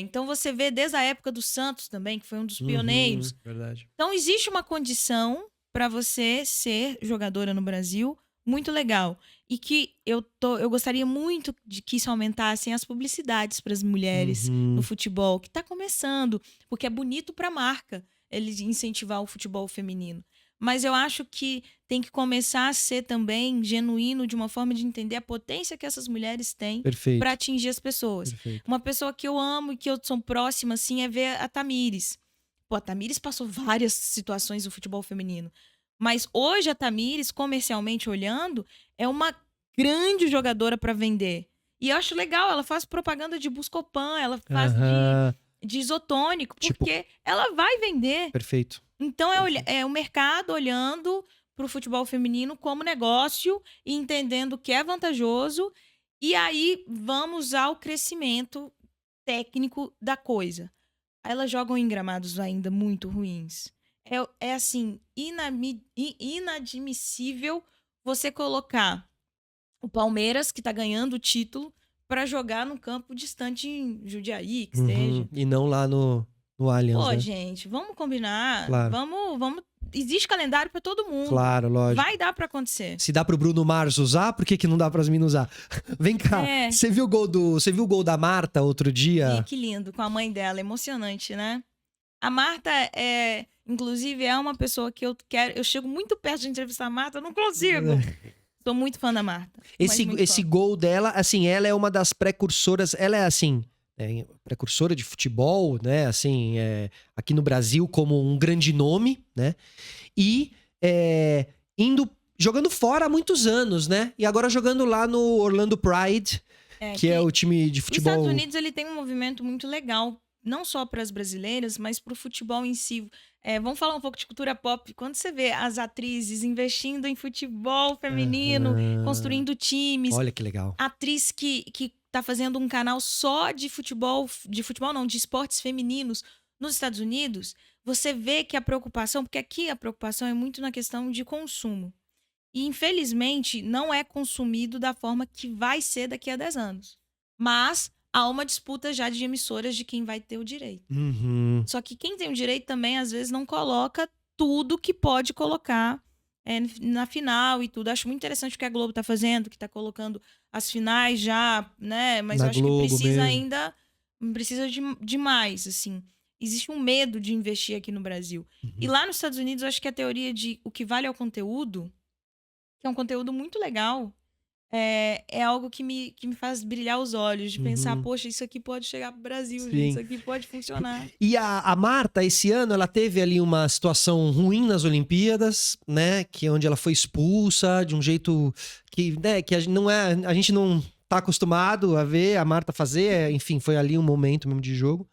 Então você vê desde a época do Santos também, que foi um dos pioneiros. Verdade. Então existe uma condição para você ser jogadora no Brasil muito legal. E que eu gostaria muito de que isso aumentassem as publicidades para as mulheres no futebol, que está começando, porque é bonito para a marca eles incentivar o futebol feminino. Mas eu acho que tem que começar a ser também genuíno de uma forma de entender a potência que essas mulheres têm para atingir as pessoas. Perfeito. Uma pessoa que eu amo e que eu sou próxima, assim, é ver a Tamires. Pô, a Tamires passou várias situações no futebol feminino. Mas hoje a Tamires, comercialmente olhando, é uma grande jogadora para vender. E eu acho legal, ela faz propaganda de Buscopan, ela faz de isotônico, porque ela vai vender. Perfeito. Então é o mercado olhando para o futebol feminino como negócio e entendendo que é vantajoso. E aí vamos ao crescimento técnico da coisa. Aí elas jogam em gramados ainda muito ruins. É assim, inadmissível você colocar o Palmeiras, que tá ganhando o título, para jogar num campo distante em Jundiaí, que seja. E não lá no Allianz, Pô, né? gente, vamos combinar. Claro. Vamos. Existe calendário para todo mundo. Claro, lógico. Vai dar para acontecer. Se dá pro Bruno Mars usar, por que não dá pras minas usar? Vem cá, você viu o gol da Marta outro dia? Que lindo, com a mãe dela, emocionante, né? A Marta, inclusive, é uma pessoa que eu quero... Eu chego muito perto de entrevistar a Marta, eu não consigo. Sou muito fã da Marta. Esse gol dela, assim, ela é uma das precursoras, ela é assim, precursora de futebol, né, assim, aqui no Brasil como um grande nome, né, e jogando fora há muitos anos, né, e agora jogando lá no Orlando Pride, que é o time de futebol... Os Estados Unidos, ele tem um movimento muito legal, não só para as brasileiras, mas para o futebol em si. Vamos falar um pouco de cultura pop. Quando você vê as atrizes investindo em futebol feminino, construindo times... Olha que legal. Atriz que tá fazendo um canal só de futebol não, de esportes femininos nos Estados Unidos, você vê que a preocupação... Porque aqui a preocupação é muito na questão de consumo. E, infelizmente, não é consumido da forma que vai ser daqui a 10 anos. Mas há uma disputa já de emissoras de quem vai ter o direito. Uhum. Só que quem tem o direito também, às vezes, não coloca tudo que pode colocar na final e tudo. Acho muito interessante o que a Globo tá fazendo, que tá colocando as finais já, né? Mas Na eu acho Globo que precisa mesmo. ainda... Precisa de mais, assim. Existe um medo de investir aqui no Brasil. E lá nos Estados Unidos, eu acho que a teoria de o que vale é o conteúdo, que é um conteúdo muito legal, é algo que me faz brilhar os olhos, de pensar, poxa, isso aqui pode chegar pro Brasil, gente, isso aqui pode funcionar. E a Marta, esse ano, ela teve ali uma situação ruim nas Olimpíadas, né, que onde ela foi expulsa de um jeito que, né, que a gente não tá acostumado a ver a Marta fazer, enfim, foi ali um momento mesmo de jogo.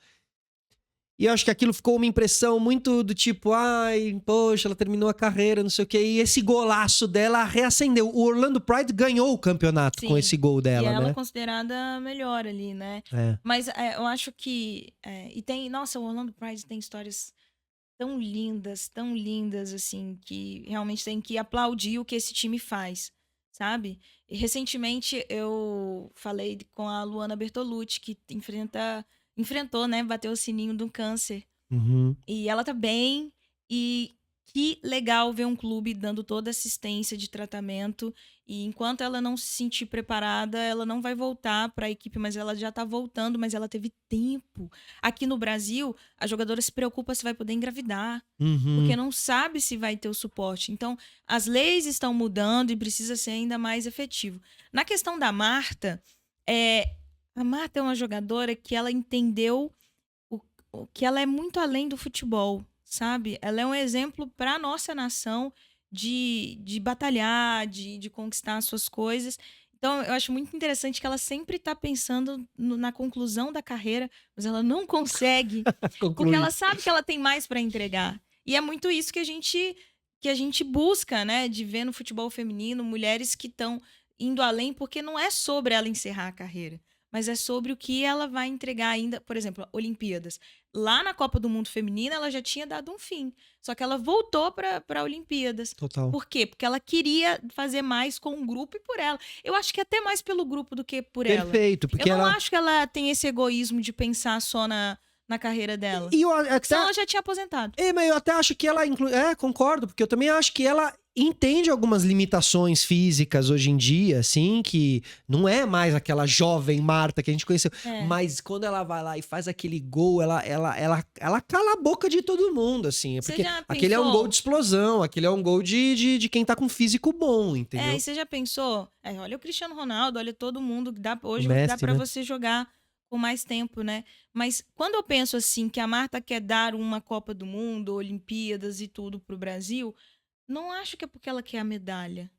E eu acho que aquilo ficou uma impressão muito do tipo, ai, poxa, ela terminou a carreira, não sei o quê. E esse golaço dela reacendeu. O Orlando Pride ganhou o campeonato com esse gol dela, e ela né? considerada melhor ali, né? Mas eu acho que... e tem... Nossa, o Orlando Pride tem histórias tão lindas, assim, que realmente tem que aplaudir o que esse time faz, sabe? E recentemente eu falei com a Luana Bertolucci, que enfrentou, né? Bateu o sininho do câncer. E ela tá bem. E que legal ver um clube dando toda assistência de tratamento. E enquanto ela não se sentir preparada, ela não vai voltar para a equipe, mas ela já tá voltando, mas ela teve tempo. Aqui no Brasil, a jogadora se preocupa se vai poder engravidar, porque não sabe se vai ter o suporte. Então, as leis estão mudando e precisa ser ainda mais efetivo. Na questão da Marta, a Marta é uma jogadora que ela entendeu que ela é muito além do futebol, sabe? Ela é um exemplo para a nossa nação de batalhar, de conquistar as suas coisas. Então, eu acho muito interessante que ela sempre está pensando na conclusão da carreira, mas ela não consegue, porque ela sabe que ela tem mais para entregar. E é muito isso que a gente busca, né? De ver no futebol feminino mulheres que estão indo além, porque não é sobre ela encerrar a carreira, mas é sobre o que ela vai entregar ainda. Por exemplo, Olimpíadas. Lá na Copa do Mundo Feminina, ela já tinha dado um fim. Só que ela voltou para Olimpíadas. Total. Por quê? Porque ela queria fazer mais com o grupo e por ela. Eu acho que até mais pelo grupo do que por ela. Perfeito. Porque eu não acho que ela tem esse egoísmo de pensar só na carreira dela. E eu até... Senão ela já tinha aposentado. Mas eu até acho que ela... concordo, porque eu também acho que ela entende algumas limitações físicas hoje em dia, assim, que não é mais aquela jovem Marta que a gente conheceu. Mas quando ela vai lá e faz aquele gol, ela cala a boca de todo mundo, assim. Porque aquele é um gol de explosão, aquele é um gol de quem tá com físico bom, entendeu? E você já pensou? Olha o Cristiano Ronaldo, olha todo mundo. Hoje dá pra você jogar por mais tempo, né? Mas quando eu penso assim, que a Marta quer dar uma Copa do Mundo, Olimpíadas e tudo pro Brasil... Não acho que é porque ela quer a medalha.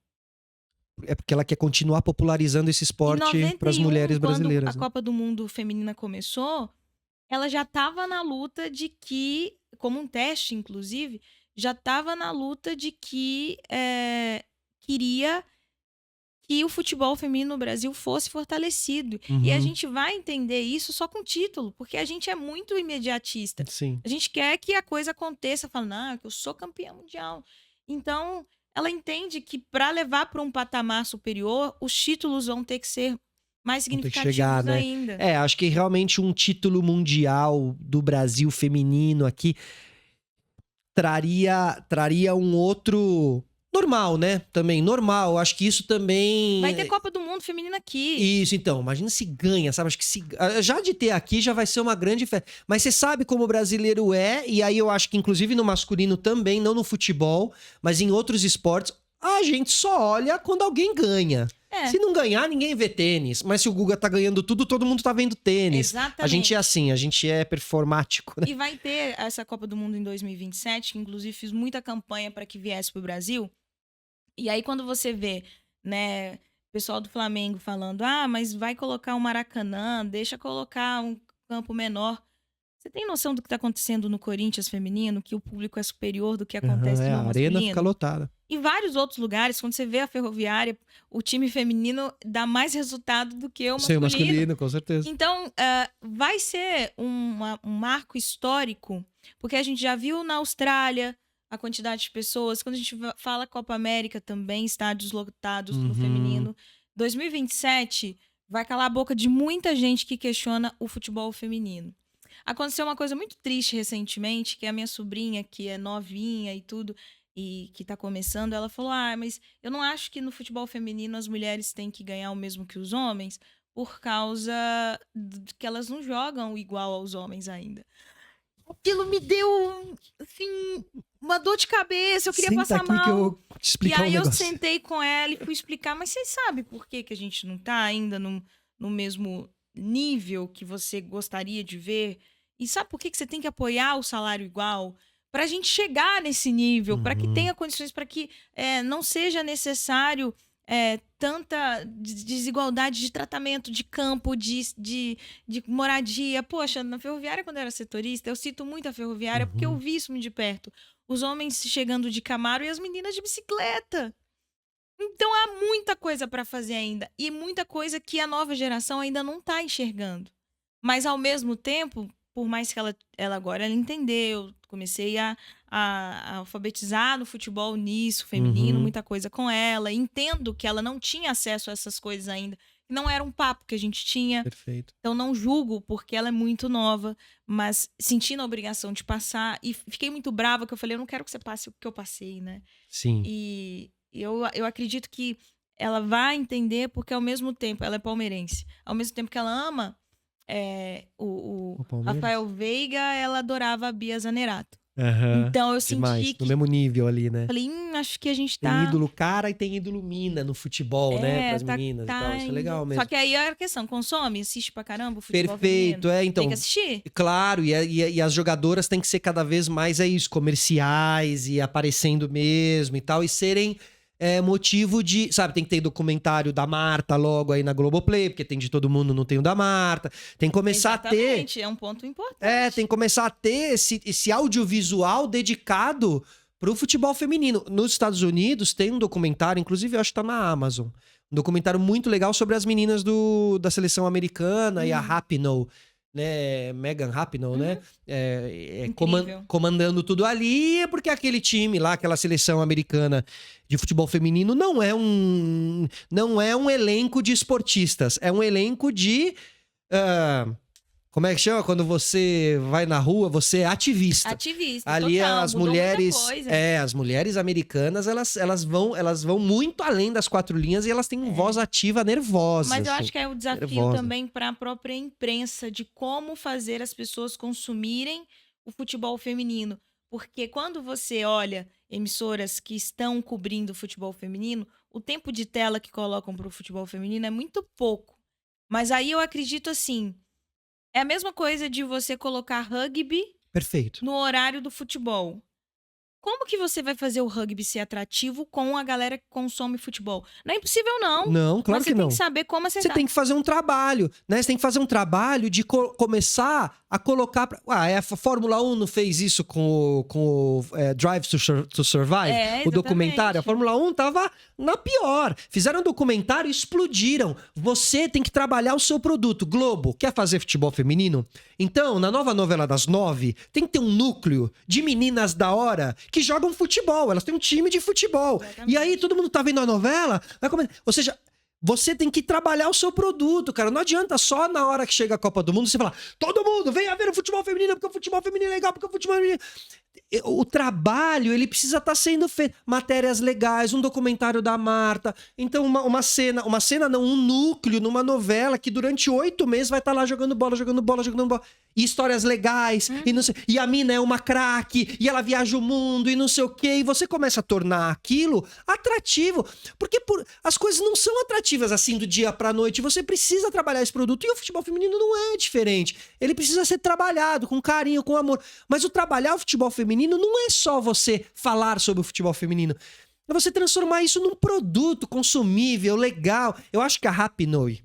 É porque ela quer continuar popularizando esse esporte para as mulheres brasileiras. Quando a Copa do Mundo Feminina começou, ela já estava na luta de que, como um teste, inclusive, já estava na luta de que queria que o futebol feminino no Brasil fosse fortalecido. E a gente vai entender isso só com título, porque a gente é muito imediatista. Sim. A gente quer que a coisa aconteça, falando, que eu sou campeã mundial. Então, ela entende que para levar para um patamar superior, os títulos vão ter que ser mais significativos ainda. Acho que realmente um título mundial do Brasil feminino aqui traria um outro Normal, né? Também, normal. Acho que isso também... Vai ter Copa do Mundo feminina aqui. Isso, então. Imagina se ganha, sabe? Acho que se... Já de ter aqui já vai ser uma grande festa. Mas você sabe como o brasileiro é, e aí eu acho que inclusive no masculino também, não no futebol, mas em outros esportes, a gente só olha quando alguém ganha. Se não ganhar, ninguém vê tênis. Mas se o Guga tá ganhando tudo, todo mundo tá vendo tênis. Exatamente. A gente é assim, a gente é performático, né? E vai ter essa Copa do Mundo em 2027, que inclusive fiz muita campanha para que viesse pro Brasil. E aí quando você vê, né, o pessoal do Flamengo falando, mas vai colocar um Maracanã, deixa colocar um campo menor. Você tem noção do que tá acontecendo no Corinthians feminino, que o público é superior do que acontece no masculino? A arena fica lotada. Em vários outros lugares, quando você vê a Ferroviária, o time feminino dá mais resultado do que o masculino. Sim, o masculino, com certeza. Então, vai ser um marco histórico, porque a gente já viu na Austrália a quantidade de pessoas. Quando a gente fala Copa América também, estádios lotados no feminino. 2027 vai calar a boca de muita gente que questiona o futebol feminino. Aconteceu uma coisa muito triste recentemente, que a minha sobrinha, que é novinha e tudo, e que tá começando, ela falou, mas eu não acho que no futebol feminino as mulheres têm que ganhar o mesmo que os homens, por causa que elas não jogam igual aos homens ainda. Aquilo me deu, assim, uma dor de cabeça, eu queria passar mal. Que eu vou te explicar e aí eu sentei com ela e fui explicar, mas vocês sabem por que a gente não tá ainda no mesmo nível que você gostaria de ver? E sabe por que você tem que apoiar o salário igual? Pra gente chegar nesse nível, para que tenha condições, para que não seja necessário tanta desigualdade de tratamento, de campo, de moradia. Poxa, na Ferroviária, quando eu era setorista, eu cito muito a Ferroviária porque eu vi isso muito de perto. Os homens chegando de Camaro e as meninas de bicicleta. Então há muita coisa para fazer ainda. E muita coisa que a nova geração ainda não tá enxergando. Mas, ao mesmo tempo, por mais que ela agora entendeu, comecei a alfabetizar no futebol nisso, feminino, muita coisa com ela. Entendo que ela não tinha acesso a essas coisas ainda. Não era um papo que a gente tinha. Perfeito. Então não julgo, porque ela é muito nova, mas sentindo a obrigação de passar. E fiquei muito brava, que eu falei, eu não quero que você passe o que eu passei, né? Sim. E eu acredito que ela vai entender, porque ao mesmo tempo ela é palmeirense. Ao mesmo tempo que ela ama o Rafael Veiga, ela adorava a Bia Zanerato. Então eu senti que... No mesmo nível ali, né? Falei, acho que a gente tá... Tem ídolo cara e tem ídolo mina no futebol, né? Pras meninas e tal. Isso é legal mesmo. Só que aí a questão, consome? Assiste pra caramba o futebol Perfeito, feminino? então... Tem que assistir. Claro, e as jogadoras têm que ser cada vez mais comerciais e aparecendo mesmo e tal, e serem... motivo de... Sabe, tem que ter documentário da Marta logo aí na Globoplay, porque tem de todo mundo, não tem o da Marta. Tem que começar a ter... Exatamente, é um ponto importante. Tem que começar a ter esse audiovisual dedicado pro futebol feminino. Nos Estados Unidos tem um documentário, inclusive eu acho que tá na Amazon. Um documentário muito legal sobre as meninas da seleção americana e a Rapinoe, né? Megan Rapinoe, né? Comandando tudo ali, porque aquele time lá, aquela seleção americana de futebol feminino não é um elenco de esportistas, é um elenco de... como é que chama? Quando você vai na rua, você é ativista. Ativista, ali total, as mulheres, muita coisa. as mulheres americanas, elas vão muito além das quatro linhas e elas têm voz ativa nervosa. Mas eu assim, acho que é o desafio também para a própria imprensa de como fazer as pessoas consumirem o futebol feminino. Porque quando você olha emissoras que estão cobrindo o futebol feminino, o tempo de tela que colocam para o futebol feminino é muito pouco. Mas aí eu acredito assim... É a mesma coisa de você colocar rugby Perfeito. no horário do futebol. Como que você vai fazer o rugby ser atrativo com a galera que consome futebol? Não é impossível, não. Não, claro que não. Mas você tem que saber como acertar. Você tem que fazer um trabalho, né? Você tem que fazer um trabalho de começar a colocar... a Fórmula 1 não fez isso com o Drive to Survive? O documentário. A Fórmula 1 tava na pior. Fizeram um documentário e explodiram. Você tem que trabalhar o seu produto. Globo, quer fazer futebol feminino? Então, na nova novela das 9, tem que ter um núcleo de meninas da hora que jogam futebol. Elas têm um time de futebol. Exatamente. E aí, todo mundo tá vendo a novela, vai comentar. Ou seja... Você tem que trabalhar o seu produto, cara. Não adianta só na hora que chega a Copa do Mundo você falar: todo mundo, venha ver o futebol feminino, porque o futebol feminino é legal, porque o futebol feminino... o trabalho, ele precisa estar sendo feito. Matérias legais, um documentário da Marta. Então, uma cena não, um núcleo numa novela que durante 8 meses vai estar lá jogando bola. E histórias legais, e não sei, e a mina é uma craque, e ela viaja o mundo, e não sei o quê, e você começa a tornar aquilo atrativo. Porque as coisas não são atrativas assim do dia pra noite, você precisa trabalhar esse produto, e o futebol feminino não é diferente. Ele precisa ser trabalhado com carinho, com amor. Mas o trabalhar o futebol feminino não é só você falar sobre o futebol feminino, é você transformar isso num produto consumível, legal. Eu acho que a Rapinoe,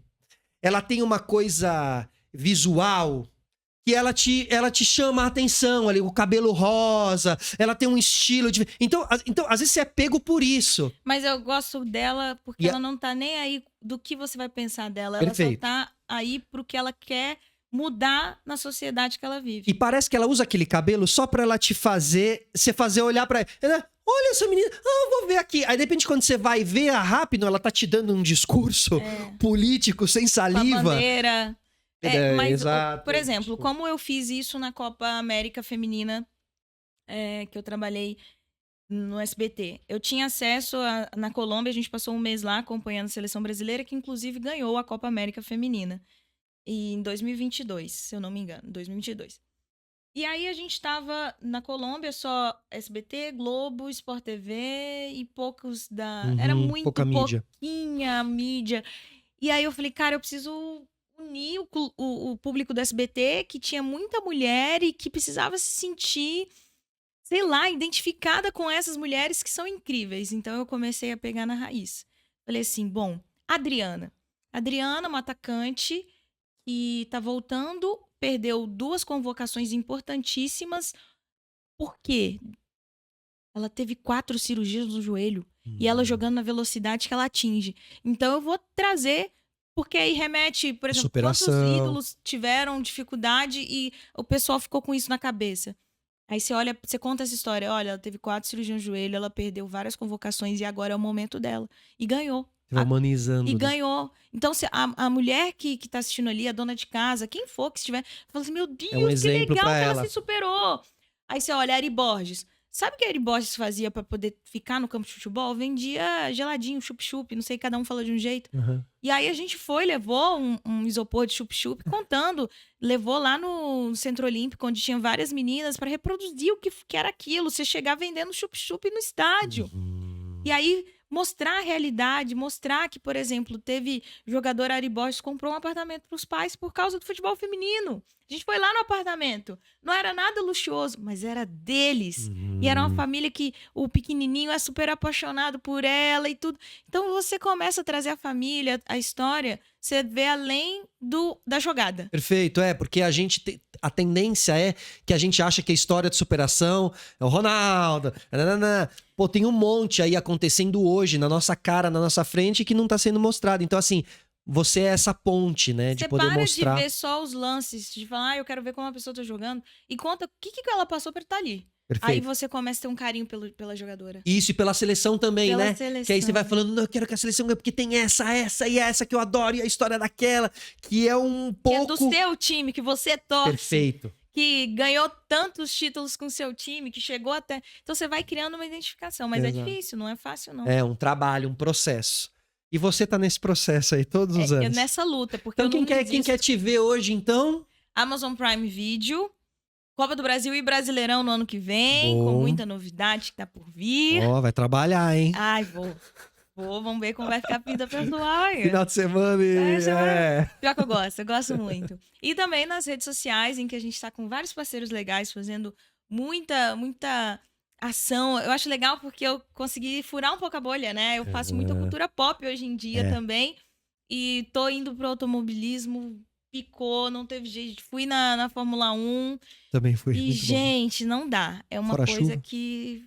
ela tem uma coisa visual que ela te chama a atenção ali, o cabelo rosa, ela tem um estilo de... Então, às vezes você é pego por isso. Mas eu gosto dela porque ela não tá nem aí do que você vai pensar dela. Perfeito. Ela só tá aí pro que ela quer mudar na sociedade que ela vive. E parece que ela usa aquele cabelo só pra ela você fazer olhar pra ela. Olha essa menina, vou ver aqui. Aí, de repente, quando você vai ver a Rapinoe, ela tá te dando um discurso político sem saliva. Com a bandeira... mas, exato. Por exemplo, como eu fiz isso na Copa América Feminina, que eu trabalhei no SBT. Eu tinha acesso na Colômbia, a gente passou um mês lá acompanhando a seleção brasileira, que inclusive ganhou a Copa América Feminina. Em 2022, se eu não me engano, 2022. E aí a gente tava na Colômbia, só SBT, Globo, Sport TV e poucos da... Era muito pouquinha mídia. E aí eu falei, cara, eu preciso... unir o público do SBT, que tinha muita mulher e que precisava se sentir, sei lá, identificada com essas mulheres que são incríveis. Então eu comecei a pegar na raiz. Falei assim, bom, Adriana, uma atacante que tá voltando, perdeu 2 convocações importantíssimas. Por quê? Ela teve 4 cirurgias no joelho e ela jogando na velocidade que ela atinge. Então eu vou trazer... Porque aí remete, por exemplo, superação. Quantos ídolos tiveram dificuldade e o pessoal ficou com isso na cabeça. Aí você olha, você conta essa história. Olha, ela teve 4 cirurgias no joelho, ela perdeu várias convocações e agora é o momento dela. E ganhou. Humanizando. E ganhou. Então, a mulher que tá assistindo ali, a dona de casa, quem for que estiver, fala assim, meu Deus, que legal que ela se superou. Aí você olha, Ari Borges. Sabe o que a Ari Borges fazia pra poder ficar no campo de futebol? Vendia geladinho, chup-chup, não sei, cada um fala de um jeito. E aí a gente levou um isopor de chup-chup contando, levou lá no Centro Olímpico, onde tinha várias meninas, pra reproduzir o que era aquilo. Você chegar vendendo chup-chup no estádio. E aí mostrar a realidade, mostrar que, por exemplo, teve jogador Ari Borges comprou um apartamento pros pais por causa do futebol feminino. A gente foi lá no apartamento. Não era nada luxuoso, mas era deles. E era uma família que o pequenininho é super apaixonado por ela e tudo. Então você começa a trazer a família, a história, você vê além da jogada. Perfeito, porque a gente a tendência é que a gente acha que a história de superação é o Ronaldo. Pô, tem um monte aí acontecendo hoje na nossa cara, na nossa frente, que não tá sendo mostrado. Então, assim, você é essa ponte, né? De poder mostrar. Você para de ver só os lances, de falar, eu quero ver como a pessoa tá jogando, e conta o que ela passou pra estar ali. Perfeito. Aí você começa a ter um carinho pela jogadora. Isso, e pela seleção também, pela né? Seleção. Que aí você vai falando, não, eu quero que a seleção ganhe, porque tem essa e essa que eu adoro, e a história daquela, que é um pouco... Que é do seu time, que você torce. Perfeito. Que ganhou tantos títulos com seu time, que chegou até... Então você vai criando uma identificação, mas Exato. É difícil, não é fácil não. É um trabalho, um processo. E você tá nesse processo aí todos os anos. Nessa luta, porque então quem quer te ver hoje, então? Amazon Prime Video, Copa do Brasil e Brasileirão no ano que vem, com muita novidade que tá por vir. Vai trabalhar, hein? Ai, vou, vamos ver como vai ficar a vida pessoal. Final de semana Pior que eu gosto muito. E também nas redes sociais, em que a gente tá com vários parceiros legais, fazendo muita ação. Eu acho legal porque eu consegui furar um pouco a bolha, né? Eu faço muita cultura pop hoje em dia também. E tô indo pro automobilismo, picou, não teve jeito. Fui na Fórmula 1. Também fui. E, gente, não dá. É uma Fora coisa chuva. Que...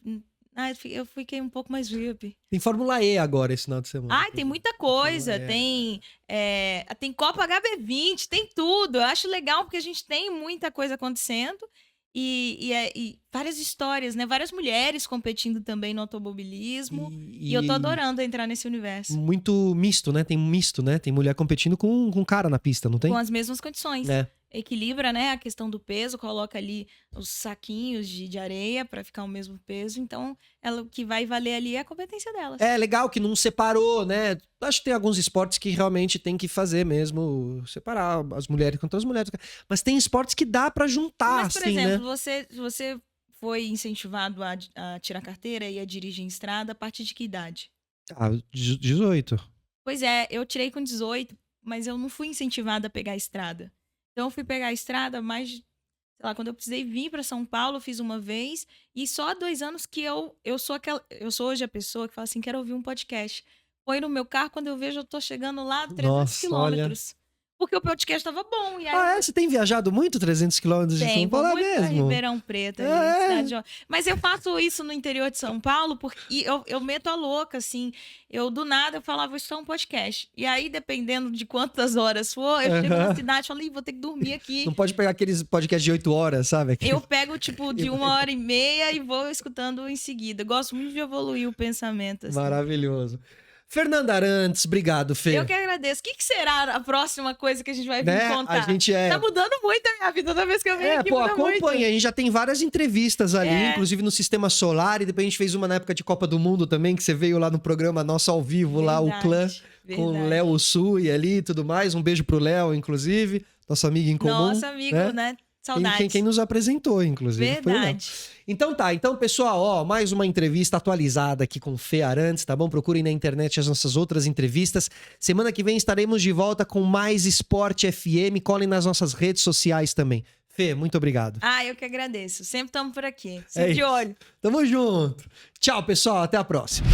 eu fiquei um pouco mais VIP. Tem Fórmula E agora esse final de semana. Tem muita coisa. Tem Copa HB20, tem tudo. Eu acho legal porque a gente tem muita coisa acontecendo. E várias histórias, né? Várias mulheres competindo também no automobilismo. E eu tô adorando entrar nesse universo. Muito misto, né? Tem misto, né? Tem mulher competindo com cara na pista, não tem? Com as mesmas condições. equilibra, né, a questão do peso, coloca ali os saquinhos de areia para ficar o mesmo peso. Então, o que vai valer ali é a competência delas. É legal que não separou, né? Acho que tem alguns esportes que realmente tem que fazer mesmo, separar as mulheres contra as mulheres. Mas tem esportes que dá para juntar, Mas, por assim, exemplo, né? você foi incentivado a tirar carteira e a dirigir em estrada a partir de que idade? 18. Pois é, eu tirei com 18, mas eu não fui incentivada a pegar a estrada. Então, eu fui pegar a estrada sei lá, quando eu precisei vir para São Paulo, eu fiz uma vez, e só há 2 anos que eu sou hoje a pessoa que fala assim, quero ouvir um podcast. Põe no meu carro, quando eu vejo, eu tô chegando lá 300 Nossa, quilômetros. Porque o podcast tava bom. E aí Você tem viajado muito 300 quilômetros de São Paulo? Vou muito pra mesmo? Ribeirão Preto. Ali, mas eu faço isso no interior de São Paulo, porque eu meto a louca, assim. Do nada, eu falava, isso é um podcast. E aí, dependendo de quantas horas for, eu chego na cidade e falo, vou ter que dormir aqui. Não pode pegar aqueles podcasts de 8 horas, sabe? Eu pego, tipo, de 1h30 e vou escutando em seguida. Gosto muito de evoluir o pensamento. Assim. Maravilhoso. Fernanda Arantes, obrigado, Fê. Eu que agradeço. O que será a próxima coisa que a gente vai vir contar? A gente Tá mudando muito a minha vida toda vez que eu venho aqui. Acompanha. Muito. A gente já tem várias entrevistas ali, inclusive no Sistema Solar, e depois a gente fez uma na época de Copa do Mundo também, que você veio lá no programa nosso ao vivo, lá, o Clã, com o Léo Sui ali e tudo mais. Um beijo pro Léo, inclusive, nosso amigo em comum. Nosso amigo, né? Saudades. Quem nos apresentou, inclusive. Verdade. Então tá, pessoal, mais uma entrevista atualizada aqui com Fê Arantes, tá bom? Procurem na internet as nossas outras entrevistas. Semana que vem estaremos de volta com mais Esporte FM. Colhem nas nossas redes sociais também. Fê, muito obrigado. Eu que agradeço. Sempre estamos por aqui. Sempre de olho. Tamo junto. Tchau, pessoal. Até a próxima.